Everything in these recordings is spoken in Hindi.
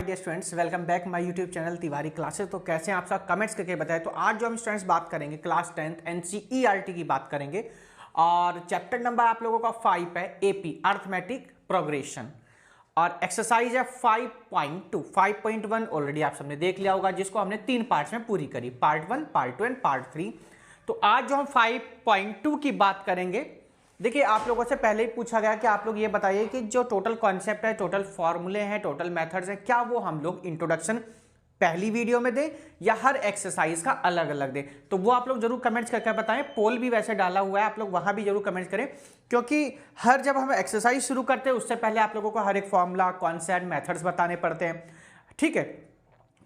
Dear students, welcome back my YouTube channel Tiwari classes. तो कैसे हैं आप सब, कमेंट्स करके बताएं। तो आज जो हम स्टूडेंट्स बात करेंगे क्लास 10th एनसीईआरटी की बात करेंगे और चैप्टर नंबर आप लोगों का 5 है एपी अर्थमेटिक प्रोग्रेशन और एक्सरसाइज है 5.2 5.1 ऑलरेडी आप सबने देख लिया होगा, जिसको हमने 3 पार्ट्स में पूरी करी, पार्ट 1, पार्ट 2 एंड पार्ट 3। तो आज जो हम 5.2 की बात करेंगे, देखिए आप लोगों से पहले ही पूछा गया कि आप लोग ये बताइए कि जो टोटल कॉन्सेप्ट है, टोटल फॉर्मूले हैं, टोटल मेथड्स हैं, क्या वो हम लोग इंट्रोडक्शन पहली वीडियो में दें या हर एक्सरसाइज का अलग अलग दें। तो वो आप लोग जरूर कमेंट्स करके बताएं। पोल भी वैसे डाला हुआ है, आप लोग वहां भी जरूर कमेंट्स करें, क्योंकि हर जब हम एक्सरसाइज शुरू करते हैं उससे पहले आप लोगों को हर एक फॉर्मूला, कॉन्सेप्ट, मेथड्स बताने पड़ते हैं, ठीक है।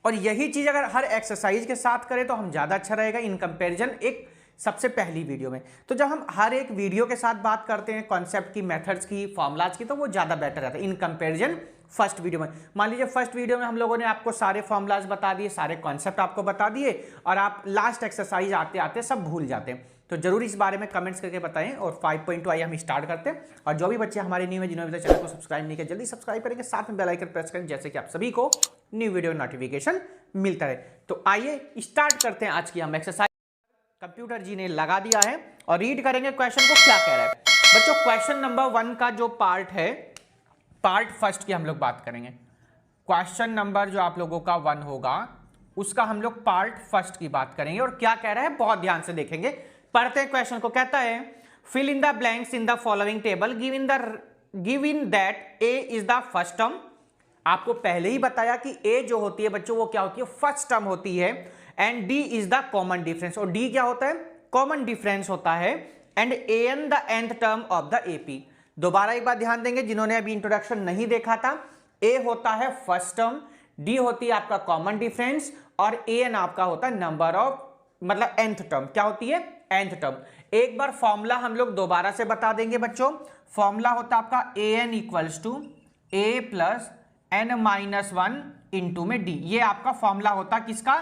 और यही चीज अगर हर एक्सरसाइज के साथ करें तो हम ज्यादा अच्छा रहेगा इन कंपेरिजन एक सबसे पहली वीडियो में। तो जब हम हर एक वीडियो के साथ बात करते हैं कॉन्सेप्ट की, मेथड्स की, फॉर्मुलाज की, तो वो ज्यादा बेटर रहता है इन कंपैरिजन फर्स्ट वीडियो में। मान लीजिए फर्स्ट वीडियो में हम लोगों ने आपको सारे फॉर्मुलाज बता दिए, सारे कॉन्सेप्ट आपको बता दिए और आप लास्ट एक्सरसाइज आते आते सब भूल जाते हैं। तो जरूर इस बारे में कमेंट्स करके बताएं। और 5.2 आइए हम स्टार्ट करते हैं। और जो भी बच्चे हमारे न्यू है, जिन्होंने चैनल को सब्सक्राइब नहीं किया, जल्दी सब्सक्राइब करेंगे, साथ में बेल आइकन प्रेस करें, जैसे कि आप सभी को न्यू वीडियो नोटिफिकेशन मिलता है। तो आइए स्टार्ट करते हैं आज की हम एक्सरसाइज। कंप्यूटर जी ने लगा दिया है और रीड करेंगे क्वेश्चन को क्या कह रहा है। बच्चों क्वेश्चन नंबर 1 का जो पार्ट है, पार्ट फर्स्ट की हम लोग बात करेंगे। क्वेश्चन नंबर जो आप लोगों का 1 होगा उसका हम लोग पार्ट फर्स्ट की बात करेंगे। और क्या कह रहा है बहुत ध्यान से देखेंगे, पढ़ते हैं क्वेश्चन को। कहता है fill in the blanks in the following table given that a is the first term. आपको पहले ही बताया कि ए जो होती है बच्चों वो क्या होती है, फर्स्ट टर्म होती है। And d is the common difference, और डी क्या होता है, कॉमन डिफरेंस होता है। And a n the nth term of the AP. दोबारा एक बार ध्यान देंगे जिन्होंने अभी इंट्रोडक्शन नहीं देखा था। ए होता है फर्स्ट टर्म, डी होती है आपका कॉमन डिफरेंस और ए एन आपका होता है नंबर ऑफ, मतलब nth टर्म। क्या होती है, nth टर्म। एक बार फॉर्मूला हम लोग दोबारा से बता देंगे बच्चों। फॉर्मूला होता है आपका a n equals to a plus n minus 1 into में डी। ये आपका फॉर्मूला होता है किसका,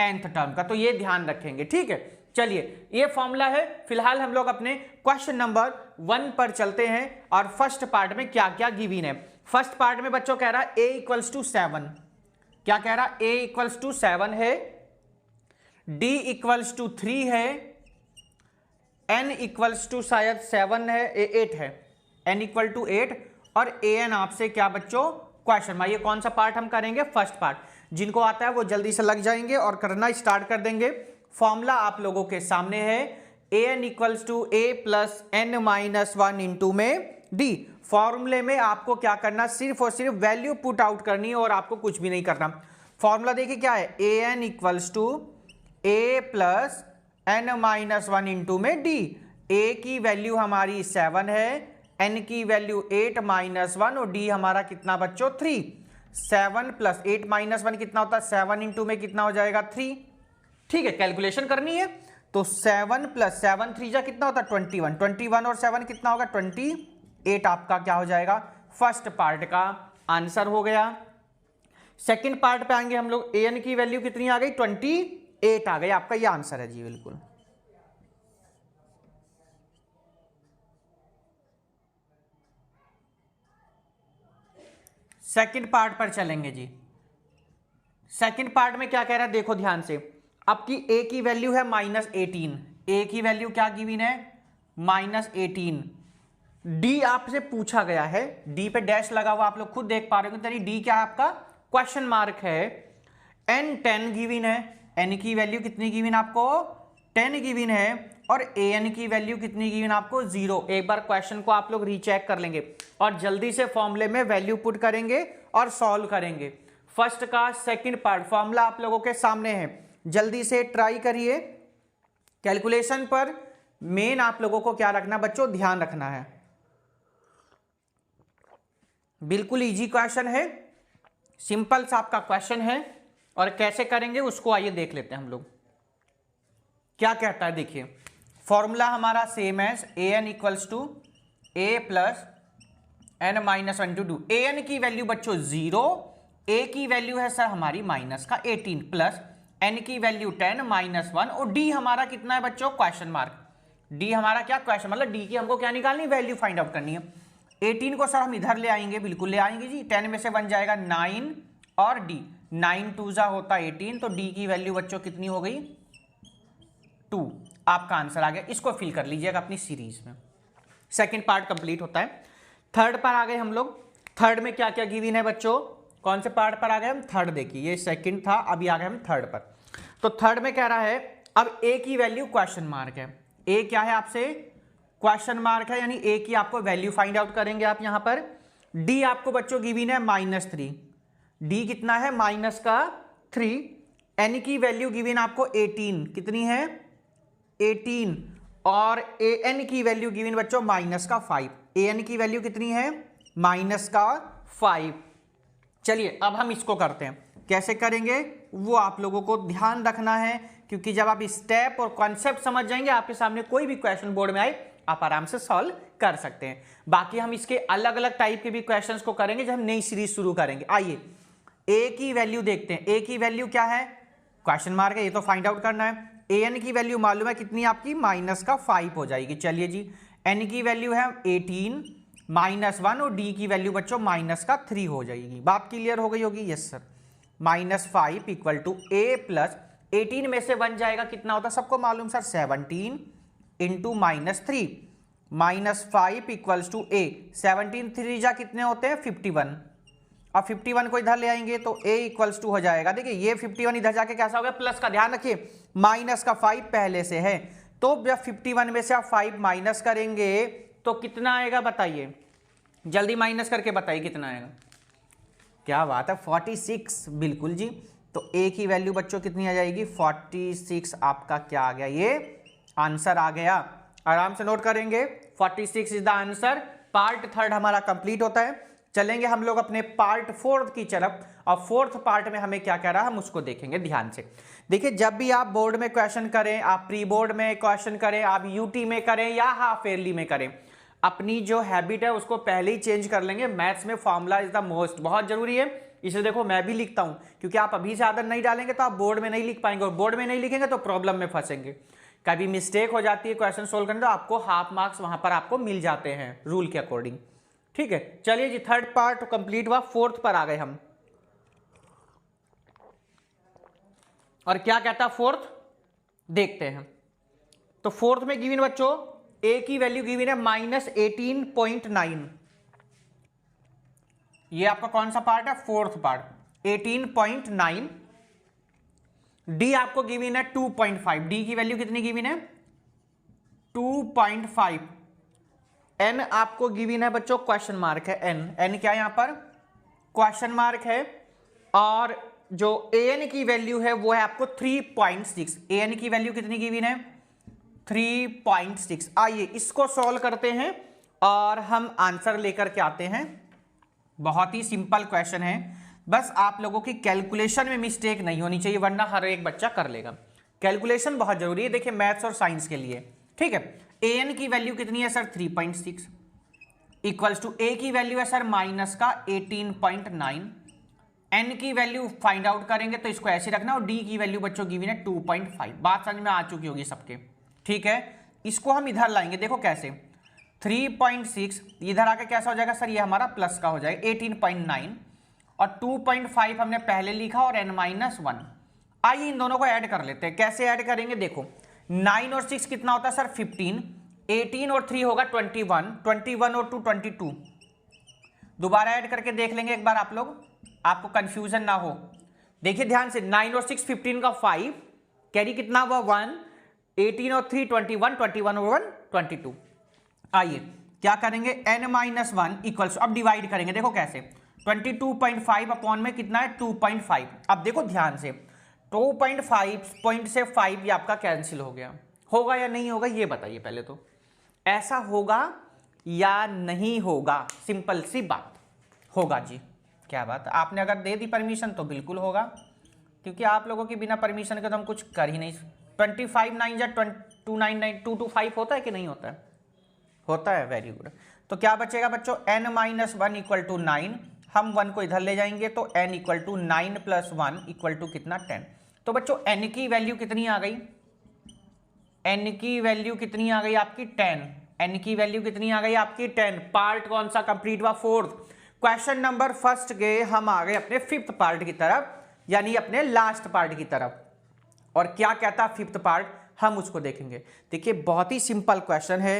nth टर्म का। तो ये ध्यान रखेंगे, ठीक है। चलिए ये फॉर्मूला है। फिलहाल हम लोग अपने क्वेश्चन नंबर 1 पर चलते हैं और फर्स्ट पार्ट में क्या क्या गिवन है। फर्स्ट पार्ट में बच्चों कह रहा है a इक्वल्स टू 7। क्या कह रहा है, a इक्वल्स टू 7 है, d इक्वल्स टू 3 है, n इक्वल्स टू शायद 7 है, 8 है, n इक्वल टू 8 और a n आपसे क्या बच्चों, क्वेश्चन मार्क। ये कौन सा पार्ट हम करेंगे, फर्स्ट पार्ट। जिनको आता है वो जल्दी से लग जाएंगे और करना स्टार्ट कर देंगे। फॉर्मूला आप लोगों के सामने है, a n equals to a plus n minus 1 into में डी। फॉर्मूले में आपको क्या करना, सिर्फ और सिर्फ वैल्यू पुट आउट करनी है और आपको कुछ भी नहीं करना। फॉर्मूला देखिए क्या है, a n equals to a plus n minus 1 into में डी। ए की वैल्यू हमारी 7 है, एन की वैल्यू 8 माइनस 1 और डी हमारा कितना बच्चों 3। 7 प्लस 8 माइनस 1 कितना होता है, 7 इंटू में कितना हो जाएगा 3। ठीक है, कैलकुलेशन करनी है तो 7 प्लस 7 3 जा कितना होता है 21। 21 और 7 कितना होगा 28 आपका क्या हो जाएगा, फर्स्ट पार्ट का आंसर हो गया। सेकंड पार्ट पे आएंगे हम लोग, ए एन की वैल्यू कितनी आ गई 28 आ गई, आपका ये आंसर है जी बिल्कुल। सेकंड पार्ट पर चलेंगे जी। सेकंड पार्ट में क्या कह रहा है देखो ध्यान से। आपकी a की वैल्यू है -18, a की वैल्यू क्या गिवन है -18। d आपसे पूछा गया है, d पे डैश लगा हुआ आप लोग खुद देख पा रहे हो, यानी d क्या है आपका, क्वेश्चन मार्क है। n 10 गिवन है, n की वैल्यू कितनी गिवन आपको 10 गिवन है और a n की वैल्यू कितनी गिवन आपको 0। एक बार क्वेश्चन को आप लोग रीचेक कर लेंगे और जल्दी से फॉर्मूले में वैल्यू पुट करेंगे और सॉल्व करेंगे। फर्स्ट का सेकंड पार्ट फॉर्मूला आप लोगों के सामने है, जल्दी से ट्राई करिए। कैलकुलेशन पर मेन आप लोगों को क्या रखना बच्चों, ध्यान रखना है। बिल्कुल इजी क्वेश्चन है, सिंपल सा आपका क्वेश्चन है और कैसे करेंगे उसको आइए देख लेते हैं हम लोग। क्या कहता है देखिए, फॉर्मूला हमारा सेम है, a n equals to a plus n minus 1 to 2। A n की वैल्यू बच्चों 0, ए की वैल्यू है सर हमारी माइनस का 18 प्लस एन की वैल्यू 10 माइनस 1 और डी हमारा कितना है बच्चों, क्वेश्चन मार्क। डी हमारा क्या, क्वेश्चन, मतलब डी की हमको क्या निकालनी, वैल्यू फाइंड आउट करनी है। 18 को सर हम इधर ले आएंगे, बिल्कुल ले आएंगे जी। 10 में से 1 जाएगा 9 और डी, 9 2 जा होता 18, तो डी की वैल्यू बच्चों कितनी हो गई 2। आपका आंसर आ गया। इसको फिल कर लीजिएगा अपनी सीरीज में। सेकंड पार्ट कंप्लीट होता है। थर्ड पर आ गए हम लोग। थर्ड में क्या क्या गिवन है बच्चों, कौन से पार्ट पर आ गए हम, थर्ड। देखिए ये सेकंड था, अभी आ गए हम थर्ड पर। तो थर्ड में कह रहा है अब ए की वैल्यू क्वेश्चन मार्क है। ए क्या है आपसे, क्वेश्चन मार्क है, यानी ए की आपको वैल्यू फाइंड आउट करेंगे आप यहां पर। डी आपको बच्चों गिवन है -3, डी कितना है -3। एन की वैल्यू गिवन आपको 18, कितनी है 18, और ए एन की वैल्यू गिवन बच्चों -5। ए एन की वैल्यू कितनी है -5। चलिए अब हम इसको करते हैं, कैसे करेंगे वो आप लोगों को ध्यान रखना है, क्योंकि जब आप स्टेप और कॉन्सेप्ट समझ जाएंगे आपके सामने कोई भी क्वेश्चन बोर्ड में आए आप आराम से सॉल्व कर सकते हैं। बाकी हम इसके अलग अलग टाइप के भी क्वेश्चंस को करेंगे जब हम नई सीरीज शुरू करेंगे। आइए ए की वैल्यू देखते हैं। ए की वैल्यू क्या है, क्वेश्चन मार्क है, ये तो फाइंड आउट करना है। ए एन की वैल्यू मालूम है कितनी आपकी -5 हो जाएगी। चलिए जी, एन की वैल्यू है 18 -1 और डी की वैल्यू बच्चों -3 हो जाएगी। बात क्लियर हो गई होगी, yes sir. -5 equal to a plus 18 में से 1 जाएगा कितना होता है सबको मालूम सर, 17 इंटू -3, -5 इक्वल्स टू ए, 17 3 जा कितने होते हैं 51, और 51 को इधर ले आएंगे तो a इक्वल्स टू हो जाएगा। देखिए ये 51 इधर जाके कैसा हो गया प्लस का, ध्यान रखिए माइनस का 5 पहले से है, तो जब 51 में से आप 5 माइनस करेंगे तो कितना आएगा बताइए, जल्दी माइनस करके बताइए कितना आएगा। क्या बात है 46, बिल्कुल जी। तो a की वैल्यू बच्चों कितनी आ जाएगी 46, आपका क्या आ गया, ये आंसर आ गया। आराम से नोट करेंगे, 46 is the answer. Part third हमारा कंप्लीट होता है। चलेंगे हम लोग अपने पार्ट फोर्थ की तरफ, और फोर्थ पार्ट में हमें क्या कह रहा है हम उसको देखेंगे ध्यान से। देखिए जब भी आप बोर्ड में क्वेश्चन करें, आप प्री बोर्ड में क्वेश्चन करें, आप यूटी में करें या हाफ ईयरली में करें, अपनी जो हैबिट है उसको पहले ही चेंज कर लेंगे। मैथ्स में फॉर्मूला इज द मोस्ट, बहुत जरूरी है। इसे देखो मैं भी लिखता हूं, क्योंकि आप अभी से आदत नहीं डालेंगे तो आप बोर्ड में नहीं लिख पाएंगे, और बोर्ड में नहीं लिखेंगे तो प्रॉब्लम में फंसेंगे। कभी मिस्टेक हो जाती है क्वेश्चन सोल्व करने तो आपको हाफ मार्क्स वहां पर आपको मिल जाते हैं रूल के अकॉर्डिंग। ठीक है, चलिए जी थर्ड पार्ट कंप्लीट हुआ, फोर्थ पर आ गए हम। और क्या कहता फोर्थ देखते हैं। तो फोर्थ में गिवन बच्चों ए की वैल्यू गिवन है -18.9। ये आपका कौन सा पार्ट है, फोर्थ पार्ट 18.9। डी आपको गिवन है 2.5, डी की वैल्यू कितनी गिवन है 2.5। एन आपको गिवन है बच्चों क्वेश्चन मार्क है, एन, एन क्या है यहां पर क्वेश्चन मार्क है, और जो ए एन की वैल्यू है वो है आपको 3.6। ए एन की वैल्यू कितनी गिवन है 3.6। आइए इसको सॉल्व करते हैं और हम आंसर लेकर के आते हैं। बहुत ही सिंपल क्वेश्चन है, बस आप लोगों की कैलकुलेशन में मिस्टेक नहीं होनी चाहिए, वरना हर एक बच्चा कर लेगा। कैलकुलेशन बहुत जरूरी है, देखिए मैथ्स और साइंस के लिए। ठीक है, ए एन की वैल्यू कितनी है सर 3.6, इक्वल्स टू ए की वैल्यू है सर -18.9। एन की वैल्यू फाइंड आउट करेंगे तो इसको ऐसे रखना, और डी की वैल्यू बच्चों गिवन है 2.5। बात समझ में आ चुकी होगी सबके। ठीक है, इसको हम इधर लाएंगे, देखो कैसे 3.6 इधर आके कैसा हो जाएगा सर, ये हमारा प्लस का हो जाएगा 18.9, और 2.5 हमने पहले लिखा और n-1। आइए इन दोनों को ऐड कर लेते हैं। कैसे ऐड करेंगे, देखो 9 और 6 कितना होता है सर 15, 18 और 3 होगा 21, 21 और 2 22। दोबारा ऐड करके देख लेंगे एक बार आप लोग, आपको कंफ्यूजन ना हो। देखिए ध्यान से, 9 और 6 15 का 5, कैरी कितना हुआ 1, 18 और 3 21, 21 और 1 22। आइए क्या करेंगे n-1 इक्वल्स, अब डिवाइड करेंगे, देखो कैसे 22.5 अपॉन में कितना है 2.5। अब देखो ध्यान से 2.5 पॉइंट से 5 ये आपका कैंसिल हो गया, होगा या नहीं होगा ये बताइए पहले तो, ऐसा होगा या नहीं होगा, सिंपल सी बात, होगा जी। क्या बात, आपने अगर दे दी परमिशन तो बिल्कुल होगा, क्योंकि आप लोगों के बिना परमिशन के तो हम कुछ कर ही नहीं। 25 9 या 299 225 होता है कि नहीं होता है, होता है, वेरी गुड। तो क्या बचेगा बच्चों n-1 इक्वल टू 9, हम 1 को इधर ले जाएंगे तो n equal to 9 plus 1 equal to कितना 10। तो बच्चों n की वैल्यू कितनी आ गई, n की वैल्यू कितनी आ गई आपकी 10, n की वैल्यू कितनी आ गई आपकी 10। पार्ट कौन सा कंप्लीट हुआ, फोर्थ। क्वेश्चन नंबर फर्स्ट के हम आ गए अपने फिफ्थ पार्ट की तरफ, यानी अपने लास्ट पार्ट की तरफ। और क्या कहता है फिफ्थ पार्ट, हम उसको देखेंगे। देखिए बहुत ही सिंपल क्वेश्चन है,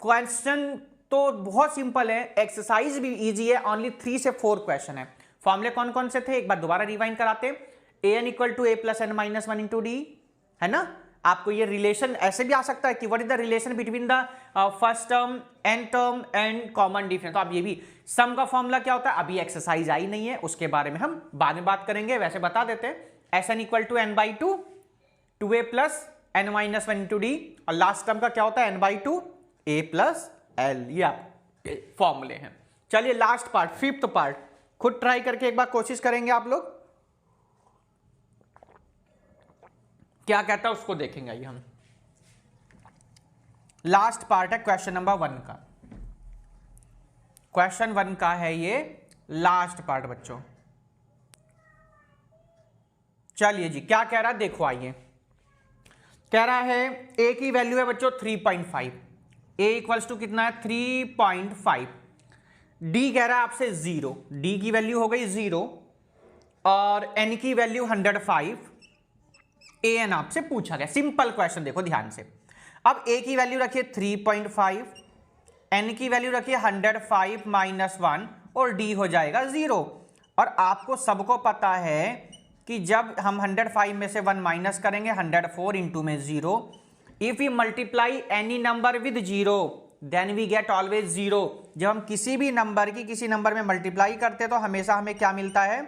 क्वेश्चन तो बहुत सिंपल है, एक्सरसाइज भी इजी है, ओनली 3 से 4 क्वेश्चन है। फॉर्मूले कौन कौन से थे एक बार दोबारा रिवाइंड कराते हैं। an equal to a plus n minus 1 into d, है ना। आपको ये रिलेशन ऐसे भी आ सकता है कि what is the relation between the first term n term and common difference. तो आप ये भी सम का फॉर्मूला क्या होता है, अभी एक्सरसाइज आई नहीं है, उसके बारे में हम बाद में बात करेंगे, वैसे बता देते हैं। S n equal to n by two, 2a plus n minus 1 into d, और लास्ट टर्म का क्या होता है n by two a plus l। ये आपके फॉर्मूले हैं। चलिए लास्ट पार्ट, फिफ्थ पार्ट, खुद ट्राई करके एक बार कोशिश करेंगे आप लोग, क्या कहता है उसको देखेंगे। ये हम लास्ट पार्ट है क्वेश्चन नंबर 1 का, क्वेश्चन 1 का है ये लास्ट पार्ट बच्चों। चलिए जी क्या कह रहा है देखो, आइए कह रहा है a की वैल्यू है बच्चों 3.5, a इक्वल्स टू कितना है 3.5, d कह रहा है आपसे 0, d की वैल्यू हो गई 0, और n की वैल्यू 105, an आपसे पूछा गया। सिंपल क्वेश्चन देखो ध्यान से। अब a की वैल्यू रखिए 3.5, n की वैल्यू रखिए 105 माइनस 1, और d हो जाएगा 0। और आपको सबको पता है कि जब हम 105 में से 1 माइनस करेंगे 104 इंटू में 0, if you multiply any number with 0 then we get always 0। जब हम किसी भी नंबर की किसी नंबर में मल्टीप्लाई करते हैं तो हमेशा हमें क्या मिलता है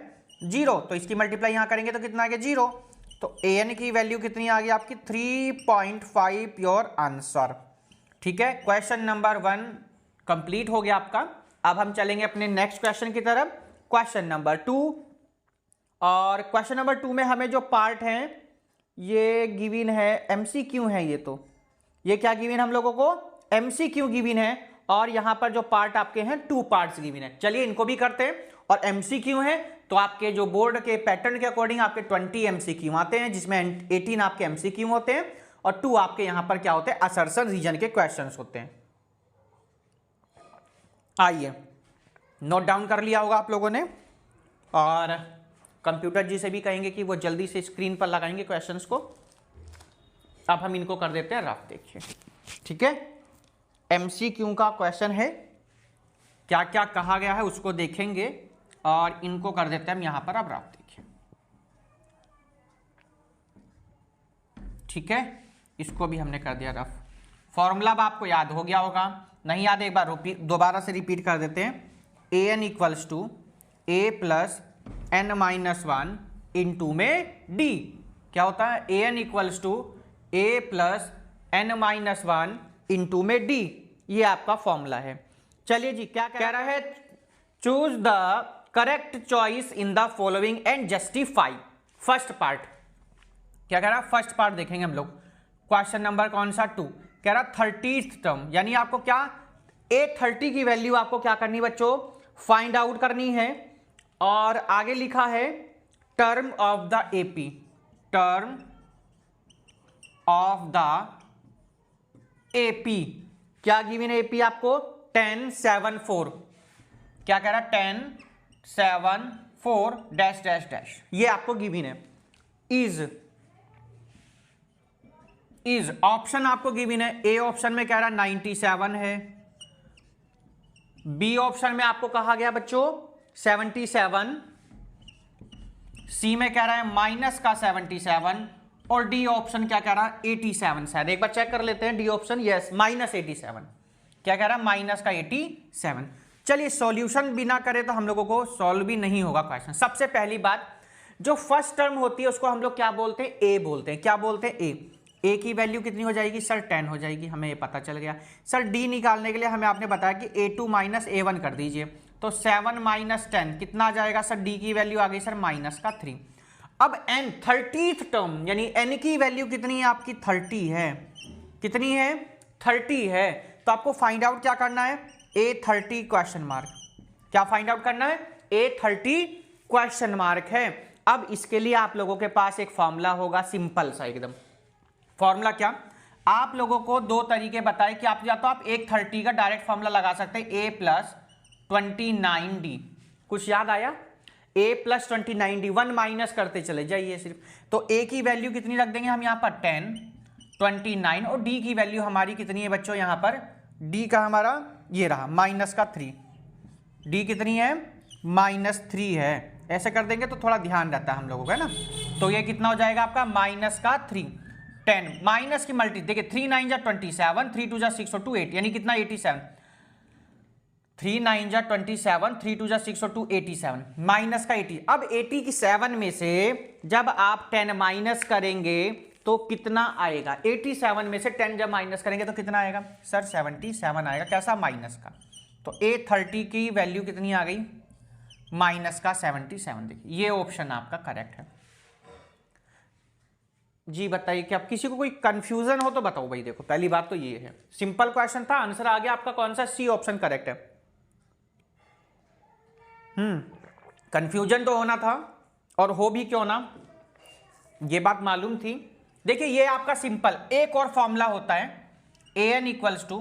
0। तो इसकी मल्टीप्लाई यहां करेंगे तो कितना आ गया 0। तो an की वैल्यू कितनी आ गई आपकी 3.5 योर आंसर। ठीक है, क्वेश्चन नंबर 1 कंप्लीट हो गया आपका। अब हम चलेंगे अपने नेक्स्ट क्वेश्चन की तरफ, क्वेश्चन नंबर 2। और क्वेश्चन नंबर 2 में हमें जो पार्ट है ये गिवन है, एमसीक्यू है। ये क्या गिवन हम लोगों को, एमसीक्यू गिवन है। और यहां पर जो पार्ट आपके हैं 2 पार्ट्स गिवन है। चलिए इनको भी करते हैं। और एमसीक्यू है तो आपके जो बोर्ड के पैटर्न के अकॉर्डिंग आपके 20 एमसीक्यू आते हैं, जिसमें 18 आपके एमसीक्यू होते हैं और 2 आपके यहां पर क्या होते हैं, असर्शन रीजन के क्वेश्चंस होते हैं। आइए नोट डाउन कर लिया होगा आप लोगों ने, और कंप्यूटर जी से भी कहेंगे कि वो जल्दी से स्क्रीन पर लगाएंगे क्वेश्चंस को। अब हम इनको कर देते हैं रफ, देखिए ठीक है। एमसीक्यू का क्वेश्चन है, क्या क्या कहा गया है उसको देखेंगे, और इनको कर देते हैं हम यहां पर। अब रफ देखिए, ठीक है, इसको भी हमने कर दिया रफ। फॉर्मूला अब आपको याद हो गया होगा, नहीं याद एक बार दोबारा से रिपीट कर देते हैं। an equals to a plus n minus 1 into में d। क्या होता है, an equals to a plus n minus 1 into में d। ये आपका फॉर्मूला है। चलिए जी क्या कह रहा है, choose the correct choice in the following and justify. First part क्या कह रहा है, फर्स्ट पार्ट देखेंगे हम लोग। क्वेश्चन नंबर कौन सा 2, कह रहा 30th टर्म, यानी आपको क्या a30 की वैल्यू आपको क्या करनी बच्चों, फाइंड आउट करनी है। और आगे लिखा है term of the AP, term of the AP क्या गिवन है, एपी आपको 1074, क्या कह रहा है 1074 डैश डैश डैश, ये आपको गिवन है। इज ऑप्शन आपको गिवन है, ए ऑप्शन में कह रहा है 97 है, बी ऑप्शन में आपको कहा गया बच्चों 77, सी में कह रहा है माइनस का 77, और डी ऑप्शन क्या कह रहा है 87 शायद। एक बार चेक कर लेते हैं डी ऑप्शन, यस माइनस 87, क्या कह रहा है माइनस का 87। चलिए सॉल्यूशन बिना करे तो हम लोगों को सॉल्व भी नहीं होगा क्वेश्चन। सबसे पहली बात, जो फर्स्ट टर्म होती है उसको हम लोग क्या बोलते हैं, ए बोलते हैं। क्या बोलते हैं, ए की वैल्यू कितनी हो जाएगी सर 10 हो जाएगी, हमें ये पता चल गया। सर डी निकालने के लिए हमें आपने बताया कि a2 माइनस a1 कर दीजिए, तो 7 माइनस 10 कितना आ जाएगा सर, डी की वैल्यू आ गई सर माइनस का 3। अब n 30th टर्म यानी n की वैल्यू कितनी है आपकी 30 है, कितनी है 30 है। तो आपको फाइंड आउट क्या करना है, a30 क्वेश्चन मार्क, क्या फाइंड आउट करना है, a30 क्वेश्चन मार्क है। अब इसके लिए आप लोगों के पास एक फॉर्मूला होगा, सिंपल सा एकदम। फॉर्मूला क्या, आप लोगों को 2 तरीके बताए कि आप या तो आप 130 का डायरेक्ट फॉर्मूला लगा सकते हैं, a प्लस 29d, कुछ याद आया? a प्लस 29 डी, 1 माइनस करते चले जाइए सिर्फ। तो a की वैल्यू कितनी रख देंगे हम यहाँ पर 10, 29, और d की वैल्यू हमारी कितनी है बच्चों यहाँ पर? d का हमारा ये रहा माइनस का 3, d कितनी है? -3 है। ऐसे कर देंगे तो थोड़ा ध्यान रहता है हम लोगों का, है ना। तो ये कितना हो जाएगा आपका? माइनस का 3, 10 माइनस की मल्टी, देखिए 3 9 जा 27, 3 2 जा 6 और 2 8, यानी कितना? 87। 3 9 जा 27, 3 2 जा 6 और 2 87, माइनस का 80। अब 87 में से जब आप 10 माइनस करेंगे तो कितना आएगा? 87 में से 10 जब माइनस करेंगे तो कितना आएगा सर? 77 आएगा। कैसा? माइनस का। तो A30 की वैल्यू कितनी आ गई? माइनस का 77। देखिए ये ऑप्शन आपका करेक्ट है। जी बताइए कि आप किसी को कोई कंफ्यूजन हो तो बताओ भाई। देखो पहली बात तो ये है, सिंपल क्वेश्चन था, आंसर आ गया आपका कौन सा? सी ऑप्शन करेक्ट है। कंफ्यूजन तो होना था, और हो भी क्यों ना, ये बात मालूम थी। देखिए ये आपका सिंपल एक और फॉर्मूला होता है, an equals to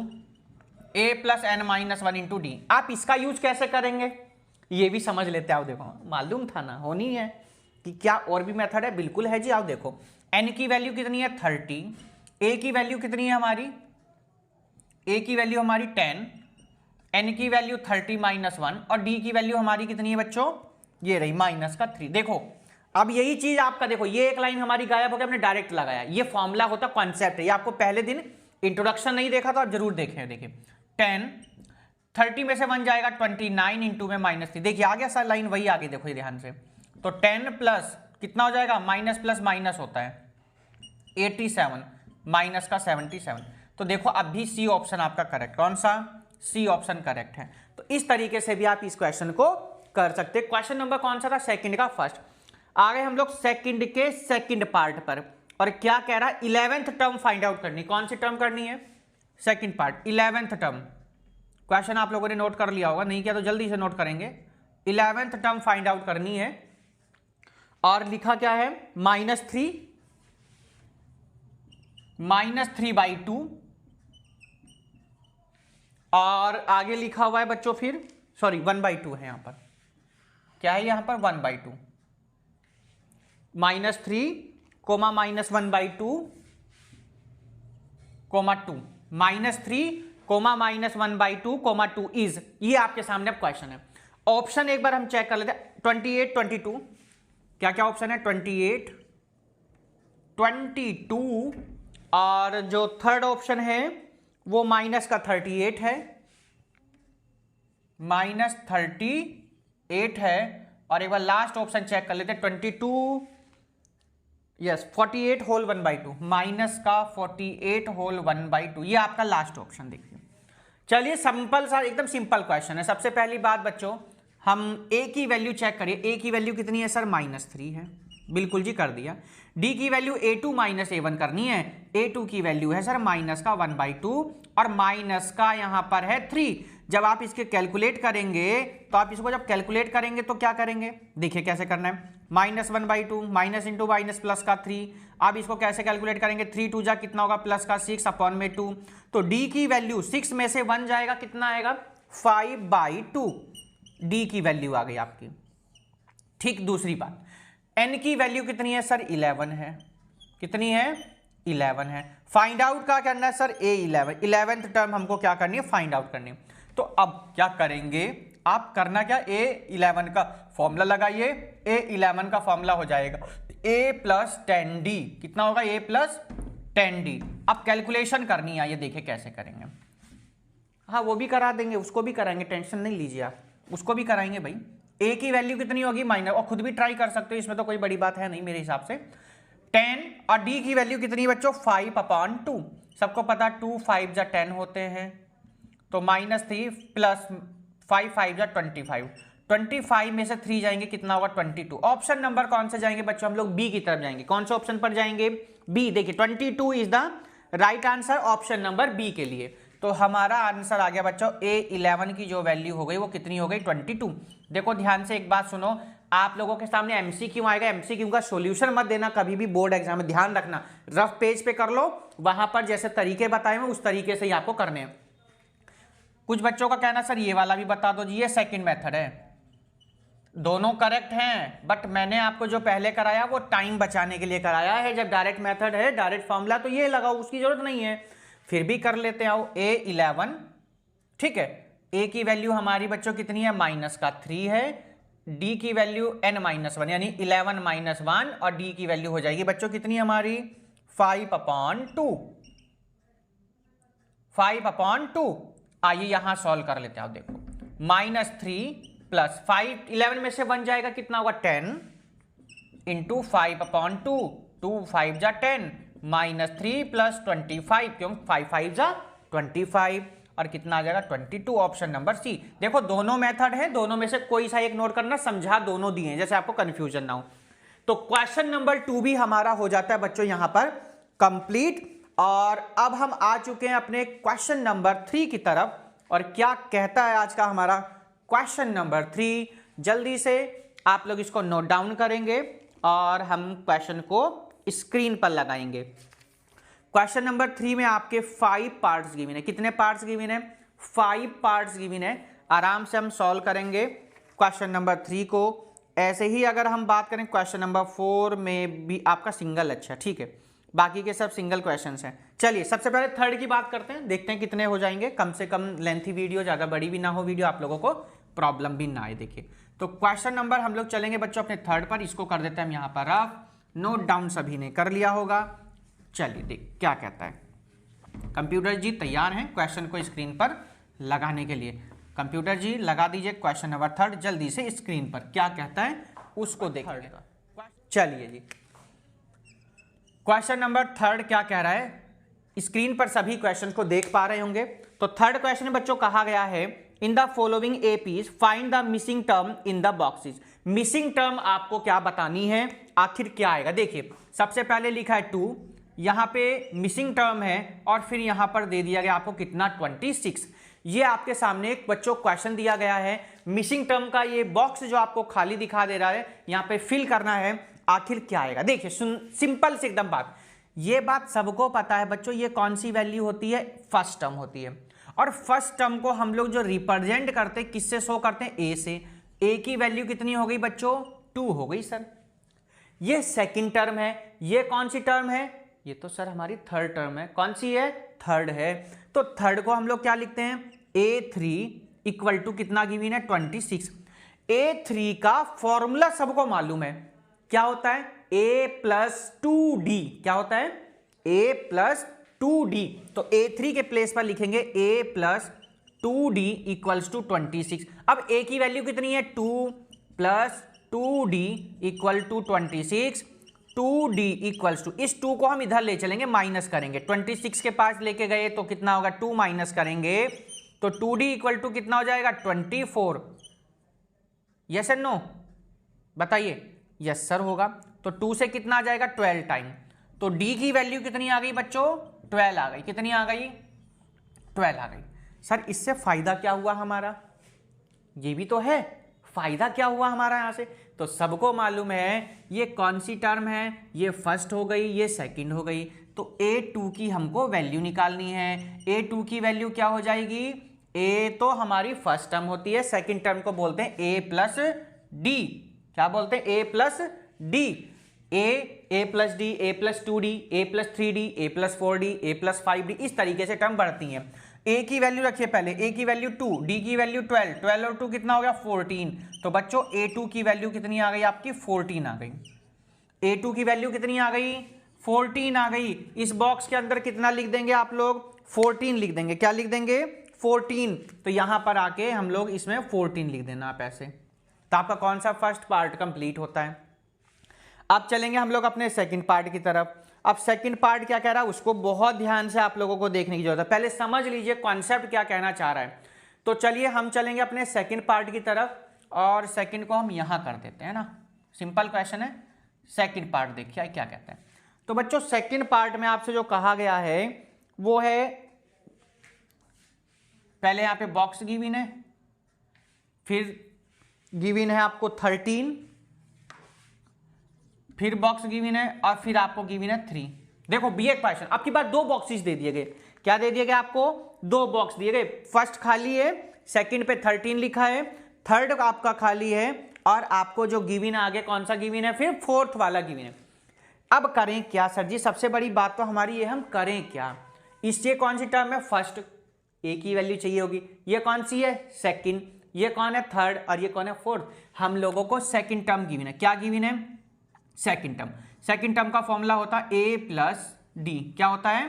a plus n minus 1 into d. आप इसका यूज कैसे करेंगे ये भी समझ लेते आओ। देखो मालूम था ना, होनी है कि क्या और भी मेथड है? बिल्कुल है जी। आओ देखो, n की वैल्यू कितनी है? 30, a की वैल्यू कितनी है हमारी? a की वैल्यू हमारी 10, n की वैल्यू 30 माइनस 1, और d की वैल्यू हमारी कितनी है बच्चों? ये रही माइनस का 3। देखो अब यही चीज आपका, देखो ये एक लाइन हमारी गायब हो गई, हमने डायरेक्ट लगाया। ये फॉर्मूला होता, कॉन्सेप्ट है। ये आपको पहले दिन इंट्रोडक्शन नहीं देखा तो आप जरूर देखें। देखिए 10, 30 में से 1 जाएगा 29 इंटू में -3। देखिए आ गया सर लाइन, वही आ गई। देखो ये ध्यान से, तो 10 प्लस कितना हो जाएगा? माइनस प्लस माइनस होता है 87, माइनस का 77। तो देखो अब भी सी ऑप्शन आपका करेक्ट। कौन सा? सी ऑप्शन करेक्ट है। तो इस तरीके से भी आप इस क्वेश्चन को कर सकते हैं। क्वेश्चन नंबर कौन सा था? सेकंड का फर्स्ट। आ गए हम लोग सेकंड के सेकंड पार्ट पर, और क्या कह रहा है? 11th टर्म फाइंड आउट करनी। कौन सी टर्म करनी है? Second part 11th term. Question आप लोगों ने नोट कर लिया होगा, नहीं किया तो जल्दी से नोट करेंगे। 11th टर्म फाइंड आउट करनी है, और लिखा क्या है? -3/2, और आगे लिखा हुआ है बच्चों फिर, सॉरी 1/2 है यहां पर। क्या है यहां पर? 1/2, -3 comma -1/2 comma 2, -3 comma -1/2 comma 2 is, ये आपके सामने अब क्वेश्चन है। ऑप्शन एक बार हम चेक कर लेते हैं। 28, 22, क्या क्या ऑप्शन है? 28, 22, और जो थर्ड ऑप्शन है वो माइनस का 38 है, -38 है। और एक बार लास्ट ऑप्शन चेक कर लेते हैं, 22, यस 48 होल 1/2, माइनस का 48 होल 1/2, ये आपका लास्ट ऑप्शन। देखिए चलिए सिंपल सा, एकदम सिंपल क्वेश्चन है। सबसे पहली बात बच्चों, हम a की वैल्यू चेक करिए। a की वैल्यू कितनी है सर? -3 है, बिल्कुल जी कर दिया। d की वैल्यू a2 माइनस a1 करनी है। a2 की वैल्यू है सर माइनस का 1/2, और माइनस का यहां पर है 3। जब आप इसके कैलकुलेट करेंगे तो आप इसको जब कैलकुलेट करेंगे तो क्या करेंगे? देखिए कैसे करना है, -1/2, माइनस इंटू माइनस प्लस का 3। आप इसको कैसे कैलकुलेट करेंगे? 3 2 जा कितना होगा? प्लस का 6 अपॉन में 2। तो d की वैल्यू 6 में से 1 जाएगा, कितना आएगा? 5/2। d की वैल्यू आ गई आपकी। ठीक, दूसरी बात, n की वैल्यू कितनी है सर? 11 है। कितनी है? 11 है। फाइंड आउट क्या करना है सर? A11, 11th टर्म हमको क्या करनी है? फाइंड आउट करनी है। तो अब क्या करेंगे आप? करना क्या? A11 का फॉर्मूला लगाइए। A11 का फॉर्मूला हो जाएगा a प्लस 10d। कितना होगा? a plus 10d। अब कैलकुलेशन करनी है, ये देखिए कैसे करेंगे। हाँ वो भी करा देंगे, उसको भी कराएंगे, टेंशन नहीं लीजिए आप, उसको भी कराएंगे भाई। a की वैल्यू कितनी होगी? माइनस, और खुद भी ट्राई कर सकते हो, इसमें तो कोई बड़ी बात है नहीं मेरे हिसाब से। 10, और d की वैल्यू कितनी बच्चों? 5/2। सबको पता 2 5 जा 10 होते हैं, तो -3 प्लस 5 5 जा 25। 25 में से 3 जाएंगे, कितना होगा? 22। ऑप्शन नंबर कौन से जाएंगे बच्चों? हम लोग बी की तरफ जाएंगे। कौन से ऑप्शन पर जाएंगे? बी। देखिए 22 is the right answer option number B के लिए। तो हमारा आंसर आ गया बच्चों, A11 की जो वैल्यू हो गई वो कितनी हो गई? 22। देखो ध्यान से एक बात सुनो, आप लोगों के सामने एमसीक्यू आएगा, एमसीक्यू का सॉल्यूशन मत देना कभी भी बोर्ड एग्जाम में, ध्यान रखना। रफ पेज पे कर लो, वहां पर जैसे तरीके बताए हुए उस तरीके से ही आपको करने हैं। कुछ बच्चों का कहना सर ये वाला भी बता दो जी, ये सेकंड मेथड है। दोनों करेक्ट हैं, बट मैंने आपको जो पहले कराया वो टाइम बचाने के लिए कराया है। जब डायरेक्ट मेथड है, डायरेक्ट फॉर्मूला, तो ये लगाओ, उसकी जरूरत नहीं है। फिर भी कर लेते आओ। A11, ठीक है, A की वैल्यू हमारी बच्चों कितनी है, -3 है। D की वैल्यू n-1 यानी 11 - 1, और D की वैल्यू हो जाएगी बच्चों कितनी हमारी 5/2। 5/2। आइए यहां सॉल्व कर लेते हैं। देखो, -3 + 5, 11 में से 1 जाएगा, कितना होगा 10 × 5/2, 2 5 जा 10, -3 + 25, क्यों 5 5 जा 25, और कितना आ जाएगा 22, ऑप्शन नंबर सी। देखो दोनों मेथड है, दोनों में से कोई सा एक नोट करना, समझा दोनों दिए हैं, जैसे आपको कंफ्यूजन ना हो। तो क्वेश्चन नंबर 2 भी हमारा हो जाता है बच्चों यहां पर कंप्लीट। और अब हम आ चुके हैं अपने क्वेश्चन नंबर 3 की तरफ, और क्या कहता है आज का हमारा क्वेश्चन नंबर 3। जल्दी से आप लोग इसको नोट डाउन करेंगे और हम क्वेश्चन को स्क्रीन पर लगाएंगे। क्वेश्चन नंबर 3 में आपके 5 पार्ट्स गिवन है। कितने पार्ट्स गिवन है, 5 पार्ट्स गिवन है। आराम से हम सॉल्व करेंगे क्वेश्चन नंबर 3 को। ऐसे ही अगर हम बात करें क्वेश्चन नंबर 4 में भी आपका सिंगल अच्छा, ठीक है, बाकी के सब सिंगल क्वेश्चंस हैं। चलिए सबसे पहले थर्ड की बात करते हैं, देखते हैं कितने हो जाएंगे। कम से कम लेंथी वीडियो, ज्यादा बड़ी भी ना हो वीडियो, आप लोगों को प्रॉब्लम भी ना आए। देखिए तो क्वेश्चन नंबर हम लोग चलेंगे बच्चों अपने थर्ड पर, इसको कर देते हैं हम यहाँ पर रफ। नोट डाउन सभी ने कर लिया होगा। चलिए देख क्या कहता है। कंप्यूटर जी तैयार हैं क्वेश्चन को स्क्रीन पर लगाने के लिए। कंप्यूटर जी लगा दीजिए क्वेश्चन नंबर थर्ड जल्दी से स्क्रीन पर, क्या कहता है उसको देखिएगा। चलिए जी, क्वेश्चन नंबर थर्ड क्या कह रहा है, स्क्रीन पर सभी क्वेश्चन को देख पा रहे होंगे। तो थर्ड क्वेश्चन में बच्चों कहा गया है, इन the following APs find the missing term in the boxes. Missing term आपको क्या बतानी है, आखिर क्या आएगा। देखिए सबसे पहले लिखा है 2, यहां पे मिसिंग टर्म है, और फिर यहां पर दे दिया गया आपको कितना 26। ये आपके सामने एक बच्चों क्वेश्चन दिया गया है, मिसिंग टर्म का ये बॉक्स जो आपको खाली दिखा दे रहा है, यहां पे फिल करना है, आखिर क्या आएगा। देखिए सिंपल से एकदम बात, ये बात सबको पता है बच्चों, ये कौन सी वैल्यू होती है, फर्स्ट टर्म होती है। और फर्स्ट टर्म को हम लोग जो रिप्रेजेंट करते हैं किससे शो करते हैं, ए से। ए की वैल्यू कितनी हो गई बच्चों 2 हो गई सर। ये सेकंड टर्म है, ये कौन सी टर्म है, ये तो सर हमारी थर्ड टर्म है। कौन सी है, थर्ड है। तो थर्ड को हम लोग क्या लिखते हैं, A3 = कितना गिवन है 26। A3 का फॉर्मूला सबको मालूम है, क्या होता है A + 2D। क्या होता है A + 2D। तो A3 के प्लेस पर लिखेंगे A + 2D = 26। अब A की वैल्यू कितनी है 2 + 2D = 26। 2D = इस 2 को हम इधर ले चलेंगे, माइनस करेंगे, 26 के पास लेके गए तो कितना होगा 2 माइनस करेंगे तो 2D = कितना हो जाएगा 24। यस एंड नो बताइए, यस सर होगा। तो 2 से कितना आ जाएगा 12 टाइम। तो D की वैल्यू कितनी आ गई बच्चों 12 आ गई। कितनी आ गई 12 आ गई। सर इससे फायदा क्या हुआ हमारा, ये भी तो है, फायदा क्या हुआ हमारा यहां से। तो सबको मालूम है ये कौन सी टर्म है, ये फर्स्ट हो गई, ये सेकंड हो गई। तो A2 की हमको वैल्यू निकालनी है। A2 की वैल्यू क्या हो जाएगी, A तो हमारी फर्स्ट टर्म होती है, सेकंड टर्म को बोलते हैं A + D। क्या बोलते हैं A + D। A + D, A + 2D, A + 3D, A + 4D, A + 5D, इस तरीके से टर्म बढ़ती हैं। A की वैल्यू रखिए पहले, A की वैल्यू 2, D की वैल्यू 12, 12 और 2 कितना हो गया 14। तो बच्चों A2 की वैल्यू कितनी आ गई आपकी 14 आ गई। A2 की वैल्यू कितनी आ गई 14 आ गई। इस बॉक्स के अंदर कितना लिख देंगे आप लोग 14 लिख देंगे। क्या लिख देंगे 14। तो यहां पर आके हम लोग इसमें 14 लिख देना आप ऐसे। तो आपका कौन सा फर्स्ट पार्ट कंप्लीट होता है। अब चलेंगे हम लोग अपने सेकंड पार्ट की तरफ। अब सेकंड पार्ट क्या कह रहा है उसको बहुत ध्यान से आप लोगों को देखने की जरूरत है, पहले समझ लीजिए कॉन्सेप्ट क्या कहना चाह रहा है। तो चलिए हम चलेंगे अपने सेकंड पार्ट की तरफ, और सेकंड को हम यहां कर देते हैं ना, सिंपल क्वेश्चन है। सेकंड पार्ट देखिए क्या कहते हैं। तो बच्चों सेकंड पार्ट में आपसे जो कहा गया है वो है, पहले यहां पे बॉक्स गिवन है, फिर गिवन है आपको 13, फिर बॉक्स गिवन है, और फिर आपको गिवन है 3। देखो BA क्वेश्चन आपकी बात 2 बॉक्सेस दे दिए गए। क्या दे दिए गए आपको 2 बॉक्स दिए गए। फर्स्ट खाली है, सेकंड पे 13 लिखा है, थर्ड आपका खाली है और आपको जो गिवन आगे कौन सा गिवन है, फिर फोर्थ वाला गिवन है। अब करें क्या सर जी, सबसे बड़ी बात तो हमारी ये, हम करें क्या, इससे कौन सी टर्म है, फर्स्ट, ए की वैल्यू चाहिए होगी, ये कौन सी है, सेकंड, ये कौन है, थर्ड, और ये कौन है, फोर्थ। हम लोगों को सेकंड टर्म गिवन है, क्या गिवन है, सेकंड टर्म। सेकंड टर्म का फॉर्मूला होता है ए प्लस डी, क्या होता है,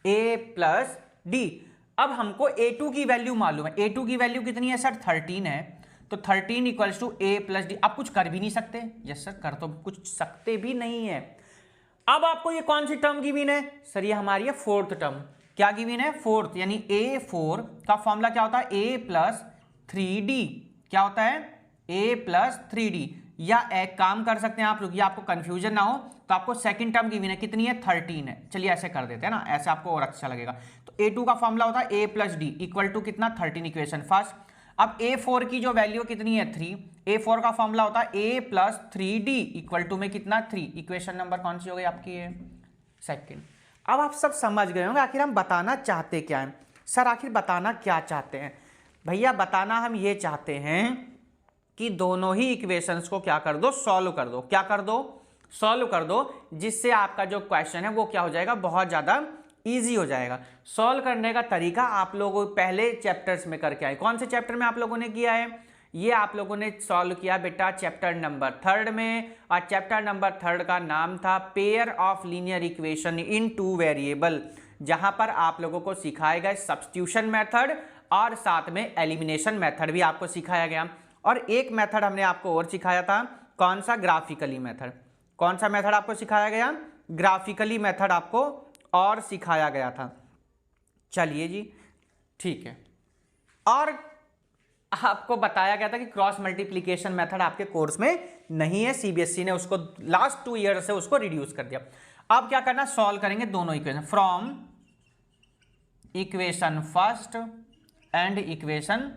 ए प्लस डी। अब हमको a2 की वैल्यू मालूम है, a2 की वैल्यू कितनी है सर, 13 है, तो 13 equals to a plus d. आप कुछ कर भी नहीं सकते, यस सर, कर तो कुछ सकते भी नहीं है। अब आपको ये कौन सी टर्म गिवन है सर, ये हमारी है फोर्थ टर्म, क्या गिवन है, फोर्थ, यानी a4 का फॉर्मूला क्या होता है, a प्लस 3d, क्या होता है, a प्लस 3d। या एक काम कर सकते हैं आप लोग, ये आपको कंफ्यूजन ना हो तो आपको सेकंड टर्म गिवन है, कितनी है, 13 है, चलिए ऐसे कर देते हैं ना, ऐसे आपको और अच्छा लगेगा। तो a2 का फॉर्मूला होता है a plus d equal to कितना, 13, इक्वेशन फर्स्ट। अब a4 की जो वैल्यू कितनी है, 3, a4 का फॉर्मूला होता है a plus 3d equal to में कितना, 3, इक्वेशन नंबर कौन सी हो गई आपकी, ये सेकंड। अब आप सब समझ गए होंगे आखिर हम बताना चाहते क्या है। सर आखिर बताना क्या चाहते हैं भैया, बताना हम ये चाहते हैं कि दोनों ही इक्वेशंस को क्या कर दो, सॉल्व कर दो, क्या कर दो, सॉल्व कर दो, जिससे आपका जो क्वेश्चन है वो क्या हो जाएगा, बहुत ज़्यादा ईजी हो जाएगा। सॉल्व करने का तरीका आप लोगों पहले चैप्टर्स में करके आए, कौन से चैप्टर में आप लोगों ने किया है, ये आप लोगों ने सॉल्व किया बेटा चैप्टर नंबर 3 में, और चैप्टर नंबर 3 का नाम था pair of linear equation in 2 variable, जहां पर आप लोगों को सिखाया गया सब्स्टिट्यूशन मेथड और साथ में एलिमिनेशन मेथड भी आपको सिखाया गया। और एक मेथड हमने आपको और सिखाया था, कौन सा, ग्राफिकली मेथड। कौन सा मेथड आपको सिखाया गया, ग्राफिकली मेथड आपको और सिखाया गया था। चलिए जी ठीक है, और आपको बताया गया था कि क्रॉस मल्टीप्लिकेशन मेथड आपके कोर्स में नहीं है, सीबीएसई ने उसको लास्ट 2 ईयर से उसको रिड्यूस कर दिया। अब क्या करना, सॉल्व करेंगे दोनों equation from equation first and equation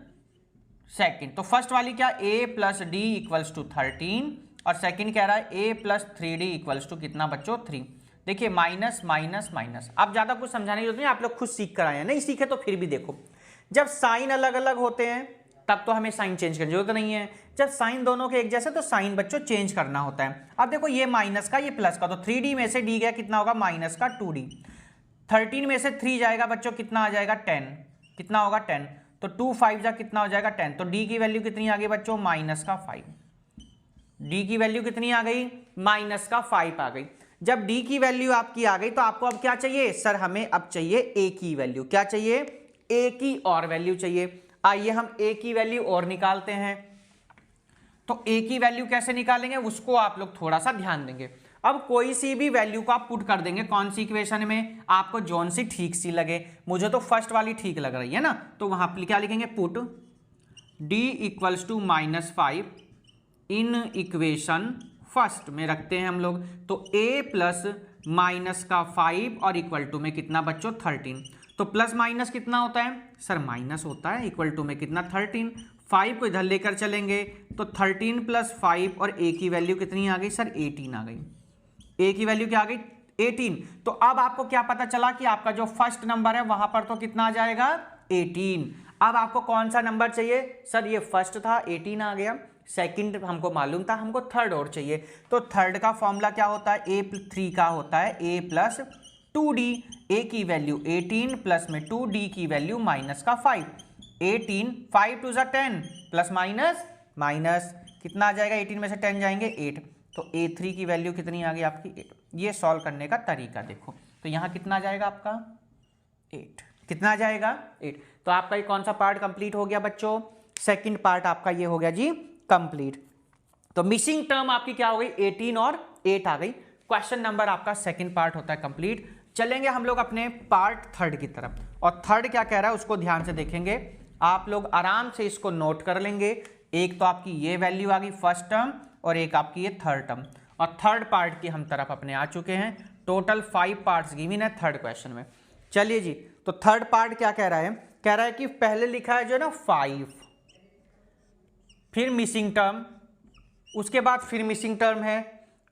second. तो फर्स्ट वाली क्या, a plus d equals to 13, और सेकंड कह रहा है a plus 3d equals to कितना बच्चों, 3। देखिए माइनस माइनस माइनस, अब ज्यादा कुछ समझाने की जरूरत नहीं, आप लोग खुद सीख कर आए हैं, नहीं सीखे तो फिर भी देखो, जब साइन अलग अलग होते हैं तब तो हमें साइन चेंज करने की जरूरत नहीं है, जब साइन दोनों के एक जैसे तो साइन बच्चों चेंज करना होता है। अब देखो ये माइनस का ये प्लस का, तो 3d में से d गया कितना होगा, माइनस का 2d, 13 में से 3 जाएगा बच्चों कितना आ जाएगा, 10, कितना होगा 10, तो 2 5 जा कितना हो जाएगा 10, तो d की वैल्यू कितनी आ गई बच्चों, माइनस का 5, d की वैल्यू कितनी आ गई, माइनस का 5 आ गई। जब d की वैल्यू आपकी आ गई तो आपको अब क्या चाहिए सर, हमें अब चाहिए a की वैल्यू, क्या चाहिए, a की और वैल्यू चाहिए। आइए हम a की वैल्यू और निकालते हैं। तो a की वैल्यू कैसे निकालेंगे उसको आप लोग थोड़ा सा ध्यान देंगे। अब कोई सी भी वैल्यू को आप पुट कर देंगे, कौन सी इक्वेशन में आपको जोन सी ठीक सी लगे, मुझे तो फर्स्ट वाली ठीक लग रही है ना, तो वहां पर क्या लिखेंगे, put d equals to -5 in equation first में रखते हैं हम लोग, तो a प्लस माइनस का 5 और इक्वल टू में कितना बच्चों 13, तो प्लस माइनस कितना होता है सर, माइनस होता है, इक्वल टू में कितना 13, 5 को इधर लेकर चलेंगे तो 13 प्लस 5 और a की वैल्यू कितनी आ गई सर, 18 आ गई, a की वैल्यू क्या आ गई 18। तो अब आपको क्या पता चला कि आपका जो फर्स्ट नंबर है वहां पर तो कितना आ जाएगा 18। अब आपको कौन सा नंबर चाहिए सर, ये फर्स्ट था 18 आ गया, सेकंड हमको मालूम था, हमको थर्ड और चाहिए, तो थर्ड का फॉर्मूला क्या होता है, a3 का होता है a प्लस 2d, a की वैल्यू 18 प्लस में 2d की वैल्यू माइनस का 5, 18 5 टू 10 प्लस माइनस माइनस कितना आ जाएगा, 18 में से 10 जाएंगे 8, तो a3 की वैल्यू कितनी आ गई आपकी 8। ये सॉल्व करने का तरीका देखो, तो यहाँ कितना आ जाएगा आपका 8, कितना आ जाएगा 8। तो आपका ये कौन सा पार्ट कंप्लीट हो गया बच्चों, सेकंड पार्ट आपका ये हो गया जी कंप्लीट। तो मिसिंग टर्म आपकी क्या हो गई 18 और 8 आ गई, क्वेश्चन नंबर आपका सेकंड पार्ट होता है कंप्लीट। चलेंगे हम लोग अपने पार्ट थर्ड की तरफ, और थर्ड क्या कह रहा है उसको ध्यान से देखेंगे, आप लोग आराम से इसको नोट कर लेंगे। एक तो आपकी ये वैल्यू आ गई फर्स्ट टर्म और एक आपकी ये थर्ड टर्म, और थर्ड पार्ट की हम तरफ अपने आ चुके हैं। टोटल 5 पार्ट्स गिवन है थर्ड क्वेश्चन में। चलिए जी, तो थर्ड पार्ट क्या कह रहा है, कह रहा है कि पहले लिखा है जो ना 5, फिर मिसिंग टर्म, उसके बाद फिर मिसिंग टर्म है,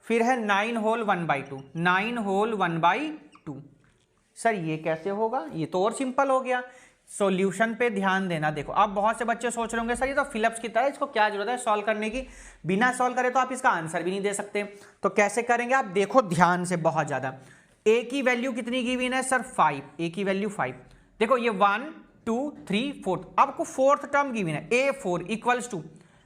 फिर है 9 होल 1/2, 9 होल 1/2। सर ये कैसे होगा, ये तो और सिंपल हो गया, सॉल्यूशन पे ध्यान देना। देखो अब बहुत से बच्चे सोच रहे होंगे सर ये तो फिलिप्स की तरह, इसको क्या जरूरत है सॉल्व करने की, बिना सॉल्व करे तो आप इसका आंसर भी नहीं दे सकते। तो कैसे करेंगे आप देखो ध्यान से बहुत ज्यादा। ए की वैल्यू कितनी गिवन है सर 5, ए की वैल्यू 5। देखो ये 1 2 3 4, आपको फोर्थ टर्म गिवन है A4 इक्वल्स टू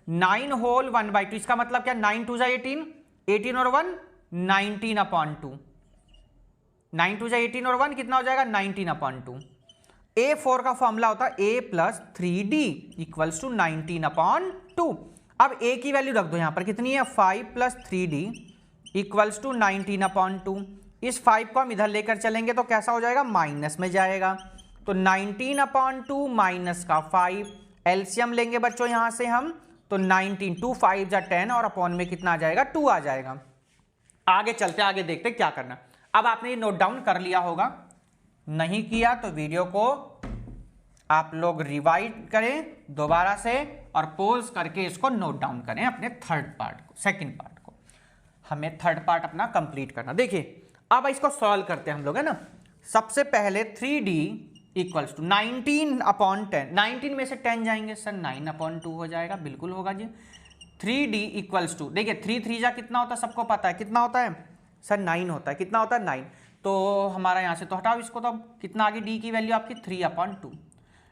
9 होल 1/2। इसका मतलब क्या 9 2 18, 18 और 1 19/2, 9 2 18 और 1 कितना हो जाएगा 19/2। A4 का फॉर्मूला होता है A plus 3D equals to 19/2। अब A की वैल्यू रख दो यहां पर कितनी है 5 प्लस 3D इक्वल्स टू 19/2। इस 5 को हम इधर लेकर चलेंगे तो कैसा हो जाएगा माइनस में जाएगा, तो 19/2 माइनस का 5, एलसीएम लेंगे बच्चों यहां से हम, तो 19 2 5 जा 10 और अपॉन में कितना आ जाएगा 2 आ जाएगा। आगे चलते आगे देखते क्या करना। अब आपने ये नोट डाउन कर लिया होगा, नहीं किया तो वीडियो को आप लोग रिवाइड करें दोबारा से और पॉज करके इसको नोट डाउन करें अपने थर्ड पार्ट को, सेकंड पार्ट को। हमें थर्ड पार्ट अपना कंप्लीट करना। देखिए अब इसको सॉल्व करते हैं हम लोग, है ना। सबसे पहले 3D इक्वल्स टू 19/10, 19 में से 10 जाएंगे सर 9/2 हो जाएगा, बिल्कुल होगा जी। 3D इक्वल्स टू, देखिए 3 3 जा कितना होता है सबको पता है, कितना होता है सर 9 होता है, कितना होता है 9। तो हमारा यहां से तो हटाओ इसको, तो कितना आ गई डी की वैल्यू आपकी 3/2।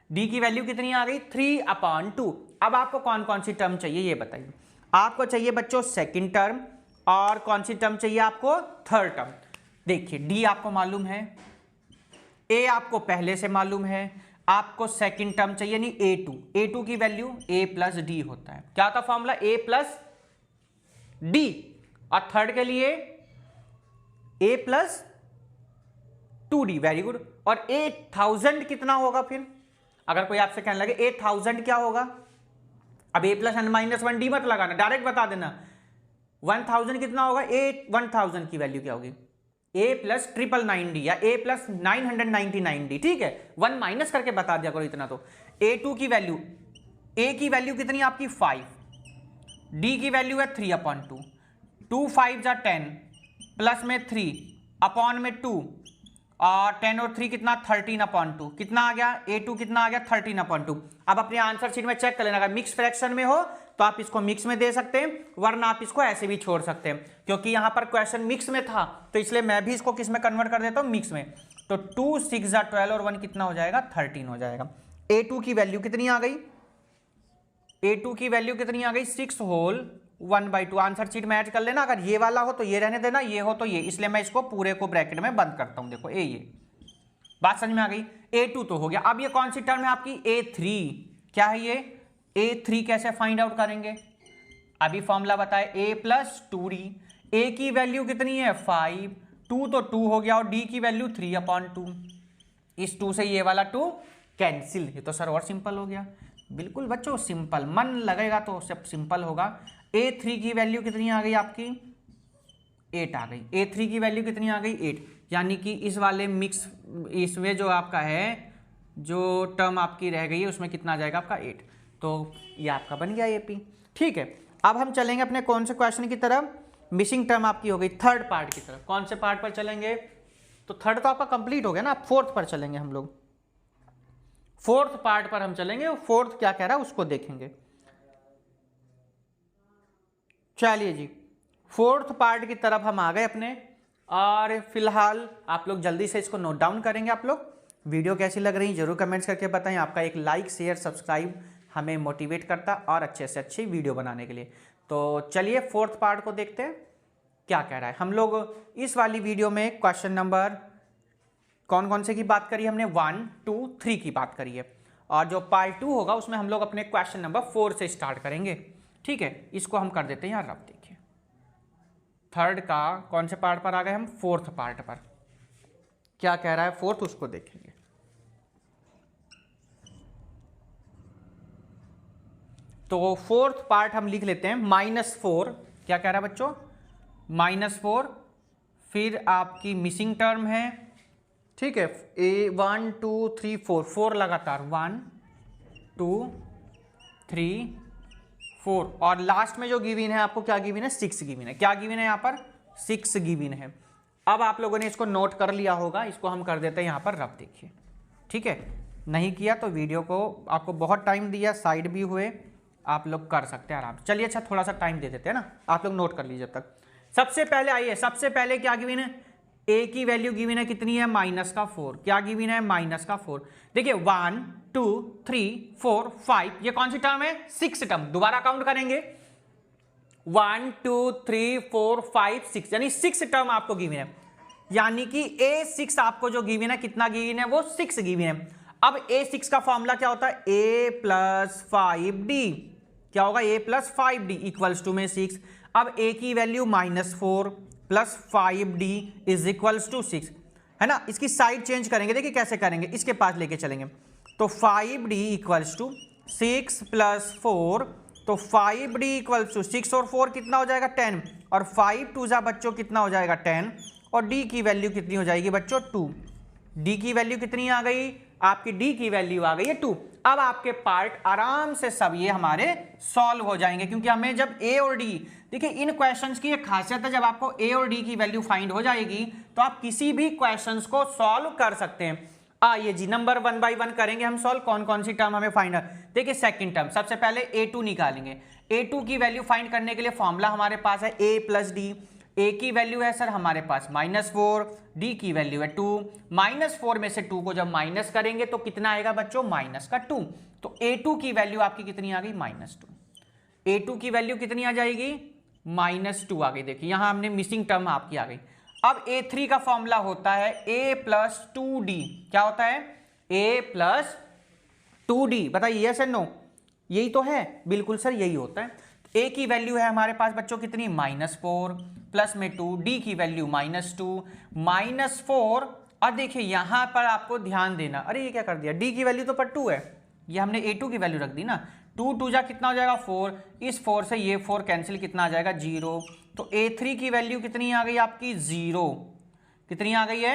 डी की वैल्यू कितनी आ गई 3/2। अब आपको कौन कौन सी टर्म चाहिए ये बताइए। आपको चाहिए बच्चों सेकंड टर्म, और कौन सी टर्म चाहिए आपको थर्ड टर्म। देखिए डी आपको मालूम है, ए आपको पहले से मालूम है, आपको सेकंड टर्म चाहिए नहीं A2 की वैल्यू A प्लस डी होता है। क्या था फॉर्मूला A प्लस डी, और थर्ड के लिए A plus 2D, very good. और 8000 कितना होगा फिर, अगर कोई आपसे कहने लगे 8000 क्या होगा, अब A plus n minus 1D मत लगाना, डायरेक्ट बता देना 1000 कितना होगा, 1000 की वैल्यू क्या होगी A प्लस 999D या A प्लस 999D, ठीक है 1 माइनस करके बता दिया करो इतना। तो A2 की वैल्यू, A की वैल्यू कितनी आपकी 5, D की वैल्यू है 3/2, 2 5 जा 10 प्लस में 3 अपॉन में 2 और 10 और 3 कितना 13/2, कितना आ गया A2 कितना आ गया 13/2। अब अपने आंसर शीट में चेक कर लेना, अगर मिक्स फ्रैक्शन में हो तो आप इसको मिक्स में दे सकते हैं, वरना आप इसको ऐसे भी छोड़ सकते हैं। क्योंकि यहां पर क्वेश्चन मिक्स में था तो इसलिए मैं भी इसको किस में कन्वर्ट कर देता हूं मिक्स में। तो 2 6 जा 12 और 1 कितना हो जाएगा 13 हो जाएगा। A2 की वैल्यू कितनी आ गई, A2 की वैल्यू कितनी आ गई 6 होल 1/2। आंसर शीट में ऐड कर लेना, अगर ये वाला हो तो ये रहने देना, ये हो तो ये, इसलिए मैं इसको पूरे को ब्रैकेट में बंद करता हूं। देखो ये बात समझ में आ गई। A2 तो हो गया। अब ये कौन सी टर्म है आपकी A3, क्या है ये A3, कैसे फाइंड आउट करेंगे, अभी फॉर्मूला बताए A प्लस 2D। A की वैल्यू कितनी है 5, 2 तो 2 हो गया और D की वैल्यू 3/2। इस 2 से ये वाला 2 कैंसिल, ये तो सर और सिंपल हो गया। बिल्कुल बच्चों सिंपल, मन लगेगा तो सब सिंपल होगा। A3 की वैल्यू कितनी आ गई आपकी 8 आ गई। A3 की वैल्यू कितनी आ गई 8, यानी कि इस वाले मिक्स, इसमें जो आपका है जो टर्म आपकी रह गई है उसमें कितना आ जाएगा आपका 8। तो ये आपका बन गया AP, ठीक है। अब हम चलेंगे अपने कौन से क्वेश्चन की तरफ, मिसिंग टर्म आपकी हो गई थर्ड पार्ट की तरफ। कौन से पार्ट पर चलेंगे, तो थर्ड तो आपका कंप्लीट हो गया ना, अब फोर्थ पर चलेंगे हम लोग। फोर्थ पार्ट पर हम चलेंगे, फोर्थ क्या कह रहा है उसको देखेंगे। चलिए जी फोर्थ पार्ट की तरफ हम आ गए अपने, और फिलहाल आप लोग जल्दी से इसको नोट डाउन करेंगे। आप लोग वीडियो कैसी लग रही जरूर कमेंट्स करके बताएं। आपका एक लाइक शेयर सब्सक्राइब हमें मोटिवेट करता और अच्छे से अच्छी वीडियो बनाने के लिए। तो चलिए फोर्थ पार्ट को देखते हैं क्या कह रहा है। हम लोग इस वाली वीडियो में क्वेश्चन नंबर कौन कौन से की बात करी हमने 1 2 3 की बात करी है, और जो पार्ट 2 होगा उसमें हम लोग अपने क्वेश्चन नंबर 4 से स्टार्ट करेंगे, ठीक है। इसको हम कर देते हैं यार। अब देखिए थर्ड का कौन से पार्ट पर आ गए हम, फोर्थ पार्ट पर। क्या कह रहा है फोर्थ उसको देखेंगे। तो फोर्थ पार्ट हम लिख लेते हैं -4। क्या कह रहा है बच्चों -4, फिर आपकी मिसिंग टर्म है, ठीक है। 1 2 3 4 लगातार 1 2 3 4, और लास्ट में जो गिवन है आपको क्या गिवन है 6 गिवन है। क्या गिवन है यहाँ पर 6 गिवन है। अब आप लोगों ने इसको नोट कर लिया होगा, इसको हम कर देते हैं यहाँ पर रफ, देखिए ठीक है। नहीं किया तो वीडियो को आपको बहुत टाइम दिया, साइड भी हुए, आप लोग कर सकते हैं आराम से। चलिए अच्छा थोड़ा सा टाइम दे देते हैं ना, आप लोग नोट कर लीजिए जब तक। सबसे पहले आइए, सबसे पहले क्या गिवन है, ए की वैल्यू गिवन है कितनी है, -4। क्या गिवन है, -4। देखिए 1 2 3 4 5, ये कौन सी टर्म है, 6 टर्म। दोबारा काउंट करेंगे 1 2 3 4 5 6, यानी 6 टर्म आपको गिवन है। यानी कि A6 आपको जो गिवन है, कितना गिवन है, वो 6 गिवन है। अब A6 का फॉर्मूला क्या होता है, A + 5D। क्या होगा, A + 5D इक्वल्स टू में 6। अब A की value -4 + 5D is equals to 6, है ना। इसकी साइड चेंज करेंगे, देखिए कैसे करेंगे, इसके पास लेके चलेंगे। तो 5D इक्वल्स टू 6 + 4, तो 5D इक्वल्स टू 6 और 4 कितना हो जाएगा, 10, और 5 2 जा बच्चों कितना हो जाएगा, 10, और D की वैल्यू कितनी हो जाएगी बच्चों, 2। D की वैल्यू कितनी आ गई, आपकी D की वैल्यू आ गई है 2। अब आपके पार्ट आराम से सब ये हमारे सॉल्व हो जाएंगे, क्योंकि हमें जब A और D, देखिए इन क्वेश्चंस की एक खासियत है, जब आपको A और D की वैल्यू फाइंड हो जाएगी तो आप किसी भी क्वेश्चंस को सॉल्व कर सकते हैं। आइए जी, नंबर 1 बाय 1 करेंगे हम सॉल्व। कौन कौन सी टर्म हमें फाइंड है, देखिए सेकंड टर्म, सबसे पहले A2 निकालेंगे। A2 की वैल्यू फाइंड करने के लिए फॉर्मूला हमारे पास है A + D। A की वैल्यू है सर हमारे पास -4, D की वैल्यू है 2। -4 में से 2 को जब माइनस करेंगे तो कितना आएगा बच्चों, -2। तो A2 की वैल्यू आपकी कितनी आ गई, -2। A2 की वैल्यू कितनी आ जाएगी, -2 आ गई। देखिए यहां हमने मिसिंग टर्म आपकी आ गई। अब A3 का फॉर्मूला होता है A + 2D। क्या होता है, A + 2D, बताइए यस या नो, यही तो है, बिल्कुल सर यही होता है। A की वैल्यू है हमारे पास बच्चों कितनी, -4 प्लस में 2, D की वैल्यू -2 -4। और देखिए यहां पर आपको ध्यान देना, अरे ये क्या कर दिया, D की वैल्यू तो पर 2 है, ये हमने A2 की वैल्यू रख दी ना। 2 2 जा कितना हो जाएगा, 4, इस 4 से ये 4 कैंसिल, कितना आ जाएगा, 0। तो A3 की वैल्यू कितनी आ गई आपकी, 0। कितनी आ गई है,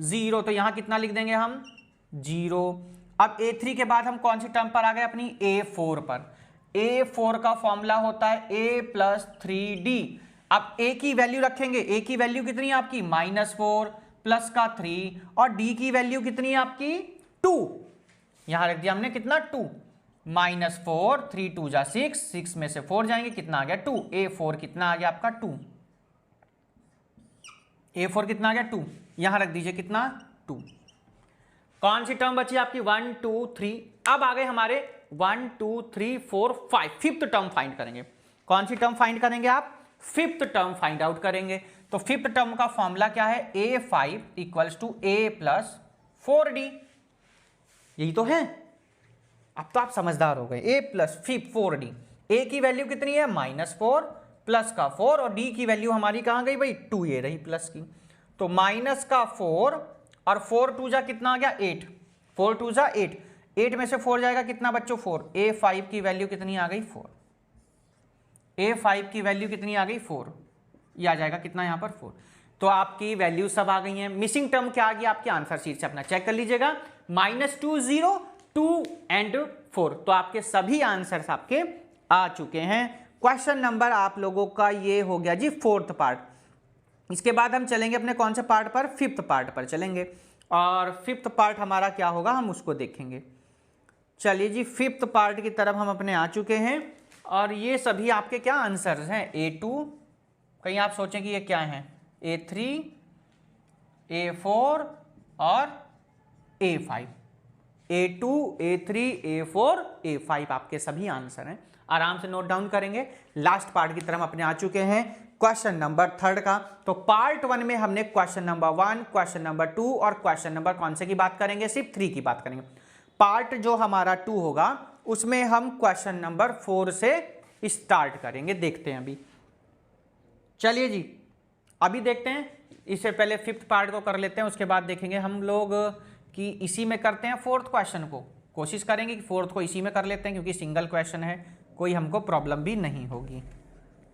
0। तो यहां कितना लिख देंगे हम, 0। अब A3 के बाद हम कौन सी टर्म पर आ गए, अपनी A4 पर। A4 का फॉर्मूला होता है A + 3D। अब A की वैल्यू रखेंगे, A की वैल्यू कितनी है आपकी, -4 प्लस का 3, और D की वैल्यू कितनी है आपकी, 2। यहां रख दिया हमने कितना, 2। -4, 3 2 जा 6, 6 में से 4 जाएंगे, कितना आ गया, 2। A4 कितना आ गया आपका, 2। A4 कितना आ गया, 2। यहां रख दीजिए कितना, 2। कौन सी टर्म बची आपकी, 1 2 3। अब आ गए हमारे 1 2 3 4 5, फिफ्थ टर्म फाइंड करेंगे। कौन सी टर्म फाइंड करेंगे आप, फिफ्थ टर्म फाइंड आउट करेंगे। तो फिफ्थ टर्म का फॉर्मूला क्या है, A5 = A + 4D। यही तो है, अब तो आप समझदार हो गए। A + 4D। A की वैल्यू कितनी है, -4 प्लस का 4, और D की वैल्यू हमारी कहां गई भाई, 2 ये रही प्लस की। तो -4 और 4 2 जा कितना आ गया, 8, 4 2 जा 8, 8 में से 4 जाएगा कितना बच्चों, 4। A5 की वैल्यू कितनी आ गई, 4। A5 की वैल्यू कितनी आ गई, 4। ये आ जाएगा कितना यहां पर, 4। तो आपकी वैल्यू सब आ गई हैं। मिसिंग टर्म क्या आ गया आपके आंसर शीट से, अपना चेक कर लीजिएगा, -2 0 2 एंड 4। तो आपके सभी आंसर्स आपके आ चुके हैं। क्वेश्चन नंबर आप लोगों का ये हो गया जी फोर्थ पार्ट। इसके बाद हम चलेंगे अपने कौन से पार्ट पर, फिफ्थ पार्ट पर चलेंगे, और फिफ्थ पार्ट हमारा क्या होगा हम उसको देखेंगे। चलिए जी, फिफ्थ पार्ट की तरफ हम अपने आ चुके हैं, और ये सभी आपके क्या आंसर्स हैं, A2, कहीं आप सोचें कि ये क्या है, A3 A4 और A5। A2 A3 A4 A5 आपके सभी आंसर हैं, आराम से नोट डाउन करेंगे। लास्ट पार्ट की तरफ अपने आ चुके हैं, क्वेश्चन नंबर 3 का। तो पार्ट 1 में हमने क्वेश्चन नंबर 1, क्वेश्चन नंबर 2 और क्वेश्चन नंबर कौन से की बात करेंगे, सिर्फ 3 की बात करेंगे। पार्ट जो हमारा 2 होगा उसमें हम क्वेश्चन नंबर 4 से स्टार्ट करेंगे, देखते हैं अभी। चलिए जी, अभी देखते हैं, इससे पहले फिफ्थ पार्ट को कर लेते हैं, उसके बाद देखेंगे हम लोग कि इसी में करते हैं फोर्थ क्वेश्चन को। कोशिश करेंगे कि फोर्थ को इसी में कर लेते हैं, क्योंकि सिंगल क्वेश्चन है, कोई हमको प्रॉब्लम भी नहीं होगी।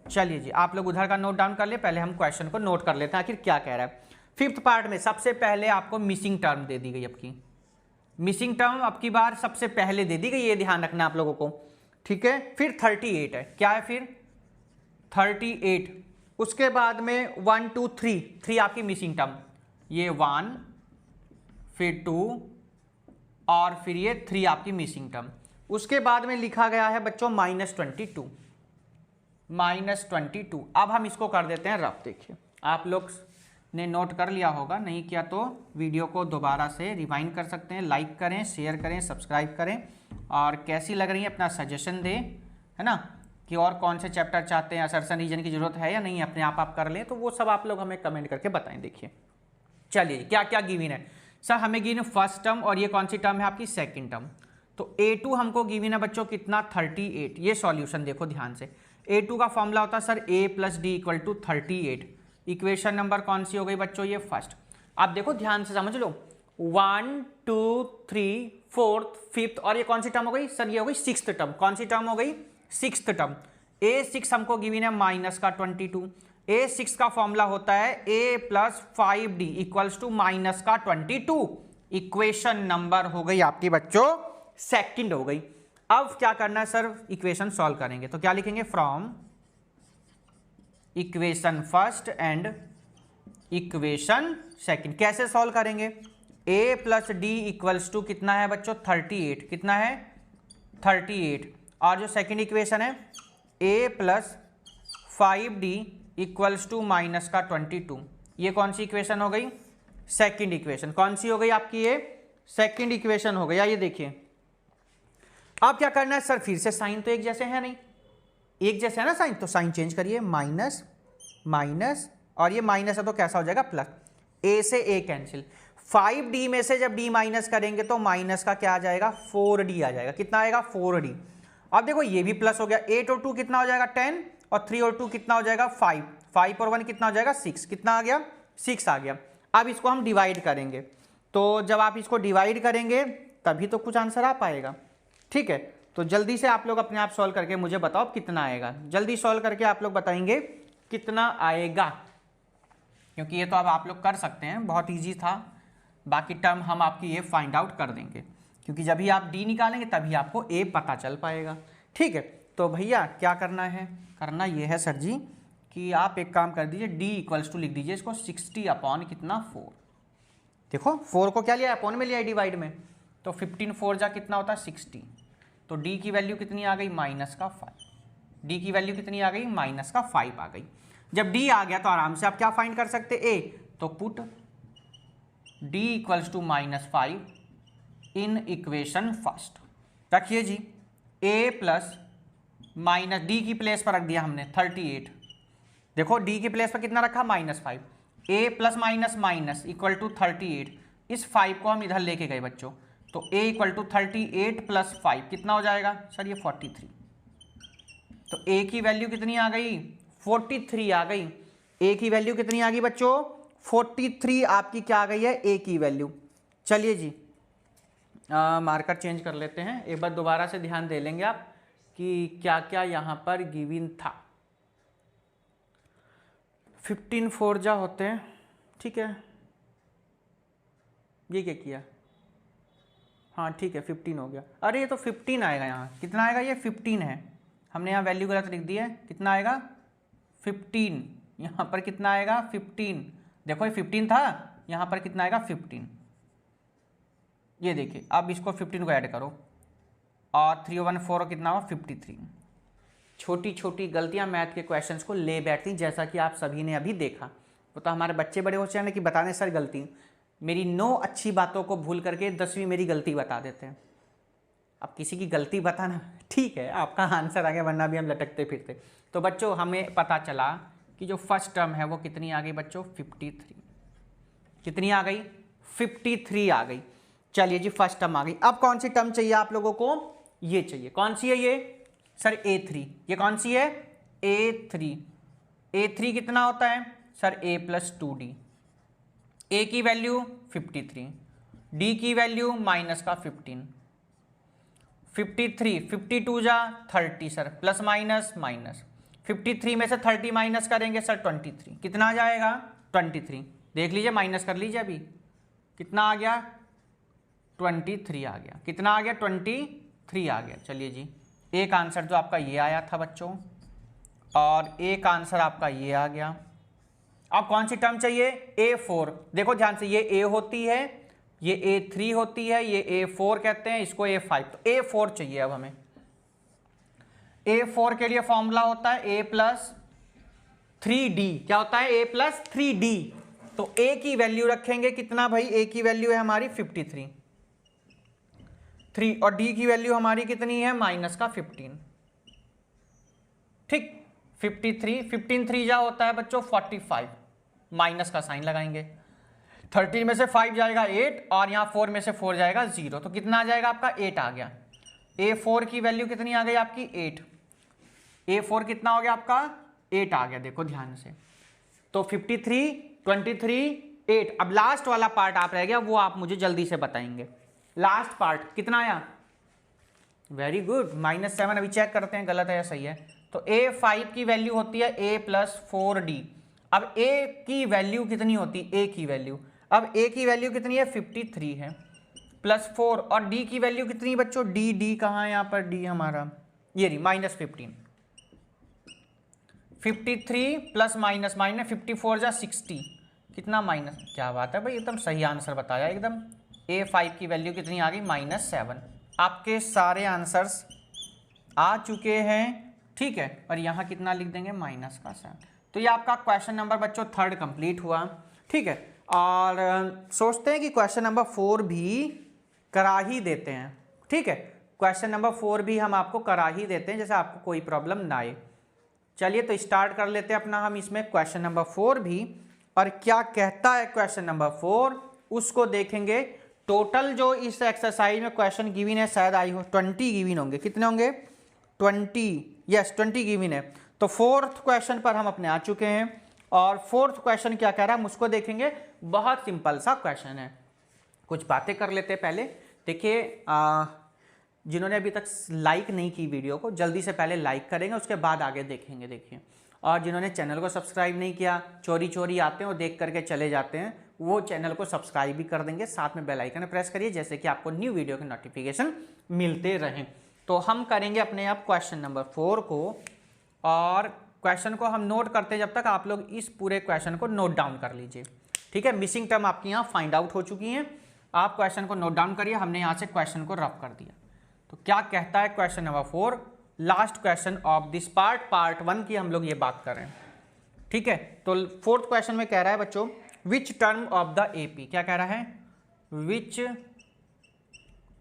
चलिए जी, आप लोग उधर का नोट डाउन कर ले, पहले हम क्वेश्चन को नोट कर लेते हैं आखिर क्या कह रहा है। फिफ्थ पार्ट में सबसे पहले आपको मिसिंग टर्म दे दी गई, आपकी मिसिंग टर्म अब की बार सबसे पहले दे दी गई, ये ध्यान रखना आप लोगों को, ठीक है। फिर 38 है, क्या है फिर 38। उसके बाद में 1 2 3 आपकी मिसिंग टर्म, ये 1 फिर 2 और फिर ये 3 आपकी मिसिंग टर्म। उसके बाद में लिखा गया है बच्चों -22, -22। अब हम इसको कर देते हैं रफ। देखिए आप लोग ने नोट कर लिया होगा, नहीं किया तो वीडियो को दोबारा से रिवाइंड कर सकते हैं। लाइक करें, शेयर करें, सब्सक्राइब करें, और कैसी लग रही है अपना सजेशन दें, है ना, कि और कौन से चैप्टर चाहते हैं, असर्शन रीजन की जरूरत है या नहीं, अपने आप कर लें, तो वो सब आप लोग हमें कमेंट करके बताएं। देखिए चलिए क्या क्या गिवन है सर, हमें गिवन फर्स्ट टर्म, और ये कौन सी टर्म है आपकी सेकंड टर्म। तो A2 हमको गिवन है बच्चों कितना 38। ये सॉल्यूशन देखो ध्यान से, A2 का फॉर्मूला होता है sir A + D = 38। Equation number कौन सी हो गई बच्चों, ये फर्स्ट। आप देखो ध्यान से समझ लो, 1 2 3 4th 5th, और ये कौन सी टर्म हो गई सर, ये हो गई 6th टर्म। कौन सी टर्म हो गई, 6th टर्म। A6 हमको गिवन है -22। A6 का फॉर्मूला होता है A + 5D = -22। इक्वेशन नंबर हो गई आपकी बच्चों सेकंड हो गई। अब क्या करना है सर, इक्वेशन सॉल्व करेंगे, तो क्या लिखेंगे, from equation first and equation second. कैसे सॉल्व करेंगे, A + D = कितना है बच्चों 38, कितना है 38, और जो सेकंड इक्वेशन है A + 5D = -22। ये कौन सी इक्वेशन हो गई, सेकंड इक्वेशन। कौन सी हो गई आपकी, ये सेकंड इक्वेशन हो गई। आइए देखिए अब क्या करना है सर, फिर से साइन तो एक जैसे है नहीं, एक जैसे है ना साइन, तो साइन चेंज करिए, माइनस माइनस, और ये माइनस है तो कैसा हो जाएगा प्लस, A से A कैंसिल। 5D में से जब D माइनस करेंगे तो माइनस का क्या आ जाएगा 4D आ जाएगा। कितना आएगा 4D। अब देखो ये भी प्लस हो गया, 8 और 2 कितना हो जाएगा 10, और 3 और 2 कितना हो जाएगा 5, 5 और 1 कितना हो जाएगा 6, कितना आ गया 6 आ गया। अब इसको हम डिवाइड करेंगे, तो जब आप इसको डिवाइड करेंगे तभी तो कुछ आंसर आ पाएगा। ठीक है, तो जल्दी से आप लोग अपने आप सॉल्व करके मुझे बताओ कितना आएगा। जल्दी सॉल्व करके आप लोग बताएंगे कितना आएगा, क्योंकि ये तो अब आप लोग कर सकते हैं, बहुत इजी था। बाकी टर्म हम आपकी ये फाइंड आउट कर देंगे, क्योंकि जब भी आप D निकालेंगे तभी आपको A पता चल पाएगा। ठीक है, तो भैया क्या करना है, करना ये है सर जी कि आप एक काम कर दीजिए, D = लिख दीजिए इसको 60 अपॉन कितना 4। देखो 4 को क्या लिया अपॉन में लिया डिवाइड में, तो 15 4 जा कितना होता है 60। तो D की वैल्यू कितनी आ गई -5। D की वैल्यू कितनी आ गई -5 आ गई। जब D आ गया तो आराम से आप क्या फाइंड कर सकते A, तो put D = -5 in equation first. रखिए जी, A + D की प्लेस पर रख दिया हमने 38। देखो D की प्लेस पर कितना रखा -5, A + - = 38। इस 5 को हम इधर लेके गए बच्चों, तो A = 38 + 5 कितना हो जाएगा सर, ये 43। तो A की वैल्यू कितनी आ गई 43 आ गई। A की वैल्यू कितनी आ गई बच्चों 43 आपकी क्या आ गई है A की वैल्यू। चलिए जी मार्कर चेंज कर लेते हैं, एक बार दोबारा से ध्यान दे लेंगे आप कि क्या क्या यहाँ पर गिवन था। 15 4 जा होते हैं, ठीक है, ये क्या किया, हाँ ठीक है 15 हो गया। अरे ये तो 15 आएगा, यहाँ कितना आएगा, ये 15 है, हमने यहाँ वैल्यू गलत लिख दी है। कितना आएगा 15, यहाँ पर कितना आएगा 15। देखो ये 15 था, यहाँ पर कितना आएगा 15। ये देखिए अब इसको 15 को ऐड करो, और 3 1 4 कितना हुआ 53। छोटी छोटी गलतियाँ मैथ के क्वेश्चंस को ले बैठती, जैसा कि आप सभी ने अभी देखा। वो तो हमारे बच्चे बड़े होते हैं कि बताने सर गलती, मेरी 9 अच्छी बातों को भूल करके 10वीं मेरी गलती बता देते हैं। अब किसी की गलती बताना ठीक है, आपका आंसर आ गया, वरना भी हम लटकते फिरते। तो बच्चों हमें पता चला कि जो फर्स्ट टर्म है वो कितनी आ गई बच्चों 53। कितनी आ गई 53 आ गई। चलिए जी फर्स्ट टर्म आ गई। अब कौन सी टर्म चाहिए आप लोगों को, ये चाहिए। कौन सी है ये सर A3। ये कौन सी है A3। A3 कितना होता है सर A + 2D। A की वैल्यू 53, D की वैल्यू -15। 53 52 जा 30 सर, प्लस माइनस माइनस। 53 में से 30 माइनस करेंगे सर 23, कितना आ जाएगा 23। देख लीजिए माइनस कर लीजिए, अभी कितना आ गया 23 आ गया। कितना आ गया 23 आ गया। चलिए जी एक आंसर तो आपका ये आया था बच्चों, और एक आंसर आपका ये आ गया। अब कौन सी टर्म चाहिए A4। देखो ध्यान से, ये A होती है, ये A3 होती है, ये A4 कहते हैं, इसको A5, तो A4 चाहिए अब हमें। A4 के लिए फॉर्मूला होता है A+3D, क्या होता है A+3D। तो A की वैल्यू रखेंगे कितना भाई, A की वैल्यू है हमारी 53 और D की वैल्यू हमारी कितनी है माइनस का 15, ठीक। 53 15 3 जा होता है बच्चों 45, माइनस का साइन लगाएंगे। 13 में से 5 जाएगा 8 और यहाँ 4 में से 4 जाएगा 0, तो कितना आ जाएगा आपका 8 आ गया। A4 की वैल्यू कितनी आ गई आपकी 8, A4 कितना हो गया आपका 8 आ गया, देखो ध्यान से। तो 53 23 8। अब लास्ट वाला पार्ट आप रह गया, वो आप मुझे जल्दी से बताएंगे। लास्ट पार्ट कितना आया, वेरी गुड -7। अभी चेक करते हैं गलत है या सही है। तो A5 की वैल्यू होती है A+4D। अब A की वैल्यू कितनी होती है, A की वैल्यू, अब A की वैल्यू कितनी है 53 है +4, और D की वैल्यू कितनी बच्चों, D कहाँ है यहाँ पर, D हमारा ये रही -15। 53 प्लस माइनस माइनस 54 जा 60, कितना माइनस, क्या बात है भाई, एकदम सही आंसर बताया एकदम। A5 की वैल्यू कितनी आ गई -7। आपके सारे आंसर्स आ चुके हैं, ठीक है। और यहाँ कितना लिख देंगे -7। तो ये आपका क्वेश्चन नंबर बच्चों 3 कंप्लीट हुआ, ठीक है। और सोचते हैं कि क्वेश्चन नंबर 4 भी करा ही देते हैं, ठीक है। क्वेश्चन नंबर 4 भी हम आपको करा ही देते हैं, जैसे आपको कोई प्रॉब्लम ना आए। चलिए तो स्टार्ट कर लेते हैं अपना हम इसमें क्वेश्चन नंबर 4 भी, और क्या कहता है क्वेश्चन नंबर 4 उसको देखेंगे। टोटल जो इस एक्सरसाइज में क्वेश्चन गिवन है, शायद आई हो 20 गिवन होंगे, कितने होंगे 20, यस 20 गिवन है। तो 4th क्वेश्चन पर हम अपने आ चुके हैं, और 4th क्वेश्चन क्या कह रहा है हम उसको देखेंगे। बहुत सिंपल सा क्वेश्चन है, कुछ बातें कर लेते हैं पहले। देखिए जिन्होंने अभी तक लाइक नहीं की वीडियो को, जल्दी से पहले लाइक करेंगे, उसके बाद आगे देखेंगे। देखिए, और जिन्होंने चैनल को सब्सक्राइब नहीं किया, चोरी चोरी आते हैं और देख करके चले जाते हैं, वो चैनल को सब्सक्राइब भी कर देंगे, साथ में बेल आइकन प्रेस करिए, जैसे कि आपको न्यू वीडियो के नोटिफिकेशन मिलते रहें। तो हम करेंगे अपने आप क्वेश्चन नंबर 4 को, और क्वेश्चन को हम नोट करते हैं जब तक आप लोग इस पूरे क्वेश्चन को नोट डाउन कर लीजिए, ठीक है। मिसिंग टर्म आपकी यहाँ फाइंड आउट हो चुकी हैं, आप क्वेश्चन को नोट डाउन करिए। हमने यहाँ से क्वेश्चन को रफ कर दिया। तो क्या कहता है question number 4, last question of this part 1 की हम लोग ये बात कर रहे हैं, ठीक है। तो 4th क्वेश्चन में कह रहा है बच्चों, which term of the AP, क्या कह रहा है, which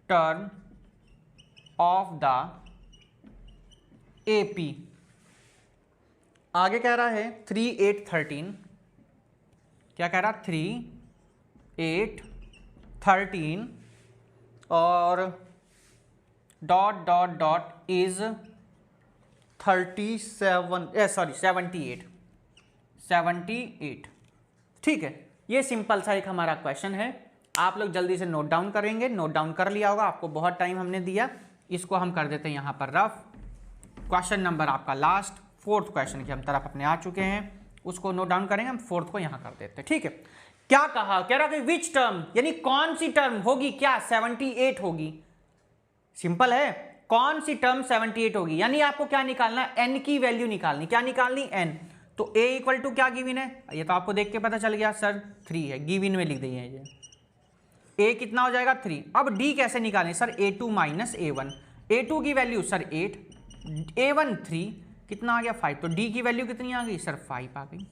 term of the AP, आगे कह रहा है 3 8 13, क्या कह रहा है 3 8 13 और ... इज 78, ठीक है। ये सिंपल सा एक हमारा क्वेश्चन है, आप लोग जल्दी से नोट डाउन करेंगे। नोट डाउन कर लिया होगा, आपको बहुत टाइम हमने दिया, इसको हम कर देते हैं यहाँ पर रफ। क्वेश्चन नंबर आपका लास्ट 4th क्वेश्चन की हम तरफ अपने आ चुके हैं, उसको नोट डाउन करेंगे, हम 4th को यहाँ कर देते हैं, ठीक है। क्या कहा, कह रहा कि विच टर्म, यानी कौन सी टर्म होगी, क्या 78 होगी। सिंपल है, कौन सी टर्म 78 होगी, यानी आपको क्या निकालना है, n की वैल्यू निकालनी, क्या निकालनी n। तो a इक्वल टू क्या गिवन है, ये तो आपको देख के पता चल गया सर 3 है, गिवन में लिख दिए ये। a कितना हो जाएगा 3। अब d कैसे निकालें sir, a2 minus a1, a2 की वैल्यू सर 8, a1 3, कितना आ गया 5, तो d की वैल्यू कितनी आ गई सर 5 आ गई।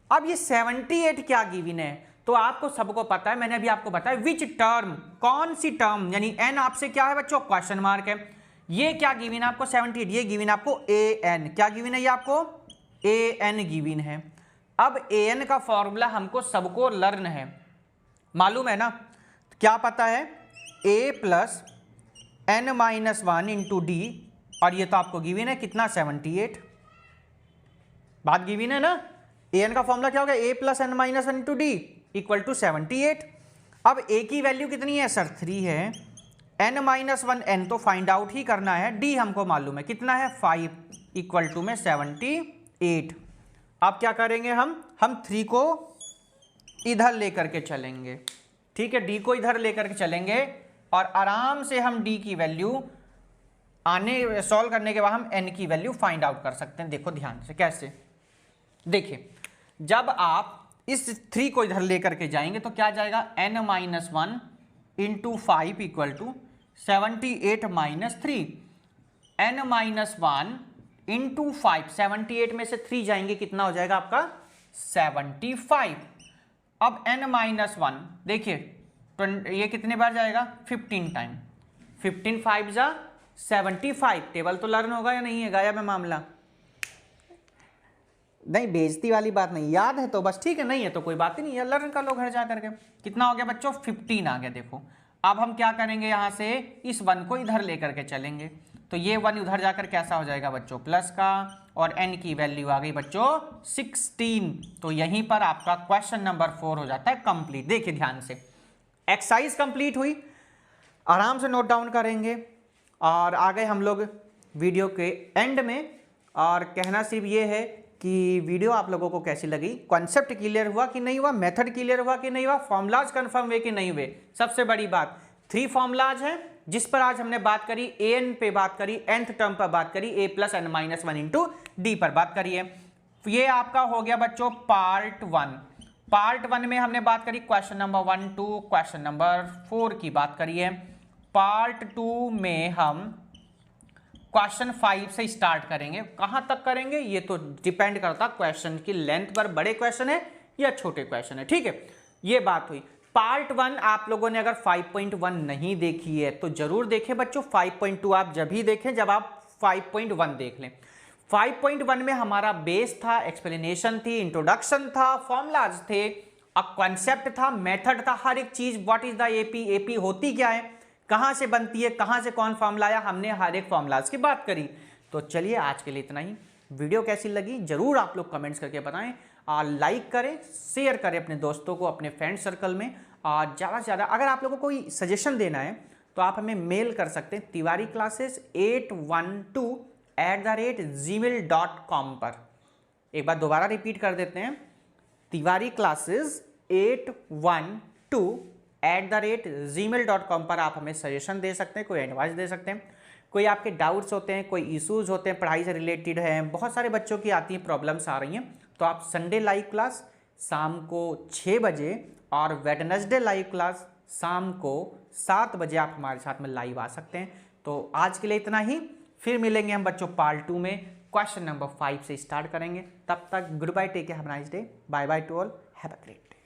अब ये 78 क्या गिवन है, तो आपको सबको पता है, मैंने अभी आपको बताया विच टर्म, कौन सी टर्म, यानी n आपसे क्या है बच्चों, क्वेश्चन मार्क है। ये क्या गिवन है आपको 78, ये गिवन आपको an, क्या गिवन है ये आपको an गिवन है। अब an का फॉर्मूला हमको सबको लर्न है, मालूम है ना, क्या पता है, a plus n-1 into d, और ये तो आपको गिवन है कितना 78, बात गिवन है ना। an का फॉर्मूला क्या होगा, a plus n-1 into d equal to 78। अब a की वैल्यू कितनी है सर 3 है, n-1 n तो फाइंड आउट ही करना है, d हमको मालूम है कितना है 5 इक्वल टू में 78। अब क्या करेंगे हम 3 को इधर लेकर के चलेंगे, ठीक है, d को इधर लेकर के चलेंगे, और आराम से हम d की वैल्यू आने सॉल्व करने के बाद हम n की वैल्यू फाइंड आउट कर सकते हैं। देखो ध्यान से कैसे, देखिए जब आप इस 3 को इधर लेकर के जाएंगे तो क्या जाएगा n-1 into 5 equal to 78 minus 3, n minus 1 into 5, 78 में से 3 जाएंगे कितना हो जाएगा आपका 75। अब n माइनस 1 देखिए ये कितने बार जाएगा 15 टाइम, 15 5 जा 75। टेबल तो लर्न होगा या नहीं है, गायब है मामला, नहीं बेइज्जती वाली बात नहीं, याद है तो बस ठीक है, नहीं है तो कोई बात ही नहीं है, लर्न कर लो घर जा करके। कितना हो गया बच्चों 15 आ गया। देखो अब हम क्या करेंगे, यहां से इस 1 को इधर लेकर के चलेंगे, तो ये 1 उधर जाकर कैसा हो जाएगा बच्चों प्लस का, और n की वैल्यू आ गई बच्चों 16। तो यहीं पर आपका क्वेश्चन नंबर 4 हो जाता है कंप्लीट। देखिए ध्यान से, एक्सरसाइज कंप्लीट हुई, आराम से नोट डाउन करेंगे और आ गए हम लोग वीडियो के एंड में। और कहना सिर्फ ये है कि वीडियो आप लोगों को कैसी लगी, कॉन्सेप्ट क्लियर हुआ कि नहीं हुआ, मेथड क्लियर हुआ कि नहीं हुआ, फॉर्मूलाज कंफर्म हुए कि नहीं हुए। सबसे बड़ी बात 3 फॉर्मूलाज हैं जिस पर आज हमने बात करी, an पे बात करी, nth टर्म पर बात करी, a plus n minus 1 into D पर बात करी है। ये आपका हो गया बच्चों पार्ट 1। पार्ट 1 में हमने बात करी question number 1 to question number 4 की बात करी है। पार्ट 2 में हम क्वेश्चन 5 से स्टार्ट करेंगे। कहां तक करेंगे ये तो डिपेंड करता क्वेश्चन की लेंथ पर, बड़े क्वेश्चन है या छोटे क्वेश्चन है, ठीक है। ये बात हुई पार्ट 1। आप लोगों ने अगर 5.1 नहीं देखी है तो जरूर देखें बच्चों। 5.2 आप जब ही देखें जब आप 5.1 देख लें। 5.1 में हमारा बेस था, एक्सप्लेनेशन थी, इंट्रोडक्शन था, फॉर्मूलाज थे, अब कॉन्सेप्ट था, मेथड था, हर एक चीज, what is the AP, AP होती क्या है, कहां से बनती है, कहां से कौन फॉर्मूला आया, हमने हर एक फॉर्मूलाज की बात करी। तो चलिए आज के लिए इतना ही। वीडियो कैसी लगी जरूर आप लोग कमेंट्स करके बताएं, और लाइक करें, शेयर करें अपने दोस्तों को, अपने फ्रेंड सर्कल में। और ज़्यादा से ज़्यादा अगर आप लोगों को कोई सजेशन देना है तो आप हमें मेल कर सकते हैं तिवारी क्लासेस 812@gmail.com पर। एक बार दोबारा रिपीट कर देते हैं, तिवारी क्लासेस 812@gmail.com पर आप हमें सजेशन दे सकते हैं, कोई एडवाइस दे सकते हैं, कोई आपके डाउट्स होते हैं, कोई इश्यूज होते हैं, पढ़ाई से रिलेटेड हैं, बहुत सारे बच्चों की आती हैं प्रॉब्लम्स आ रही हैं। तो आप संडे लाइव क्लास शाम को 6 बजे और वेडनेसडे लाइव क्लास शाम को 7 बजे आप हमारे साथ में लाइव आ सकते हैं। तो आज के लिए इतना ही, फिर मिलेंगे हम बच्चों पार्ट 2 में, क्वेश्चन नंबर 5 से स्टार्ट करेंगे। तब तक good bye, take care, have a nice day, bye bye to all, have a great day.